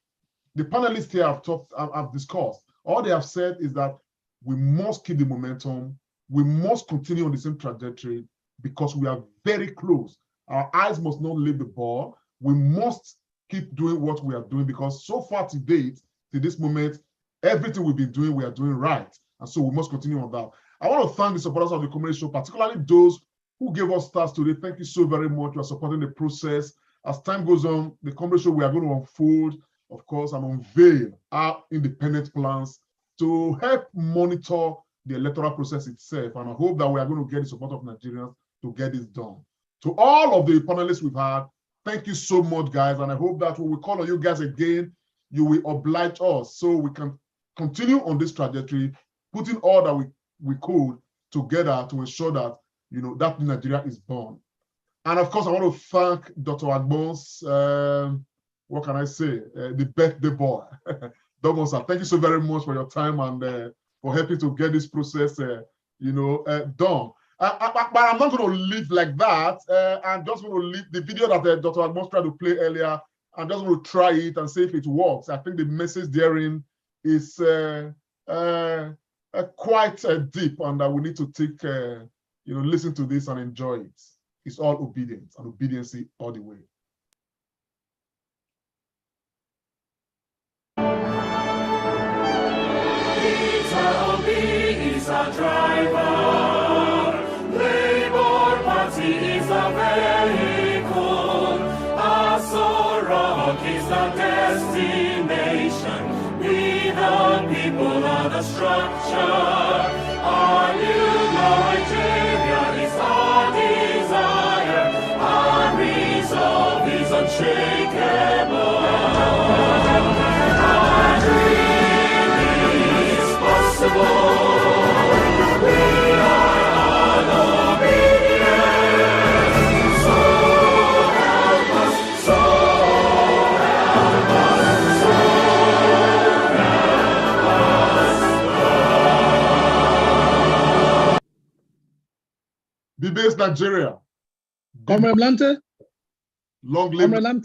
the panelists here have discussed, all they have said is that we must keep the momentum. We must continue on the same trajectory, because we are very close. Our eyes must not leave the ball. We must keep doing what we are doing, because so far to date, to this moment, everything we've been doing, we are doing right. And so we must continue on that. I want to thank the supporters of the community show, particularly those who gave us stars today. Thank you so very much. You are supporting the process. As time goes on, the community show, we are going to unfold, of course, and unveil our independent plans to help monitor the electoral process itself. And I hope that we are going to get the support of Nigerians to get this done. To all of the panelists we've had, thank you so much, guys. And I hope that when we call on you guys again, you will oblige us so we can continue on this trajectory, putting all that we could together to ensure that that Nigeria is born. And of course, I want to thank Dr. Agbon's, what can I say, the birthday boy, Dogon sir. Thank you so very much for your time and for helping to get this process, done. But I'm not going to leave like that. I'm just going to leave the video that Dr. Agbon tried to play earlier. I'm just going to try it and see if it works. I think the message therein is quite deep, and we need to take, listen to this and enjoy it. It's all obedience and obedience all the way. It's our York is the destination. We the people are the structure. Our new Nigeria is our desire. Our resolve is unshakable. Our dream is possible. We are all obedient. So help us, so help us, so help us. Be based Nigeria. Comrade Lante. Long live.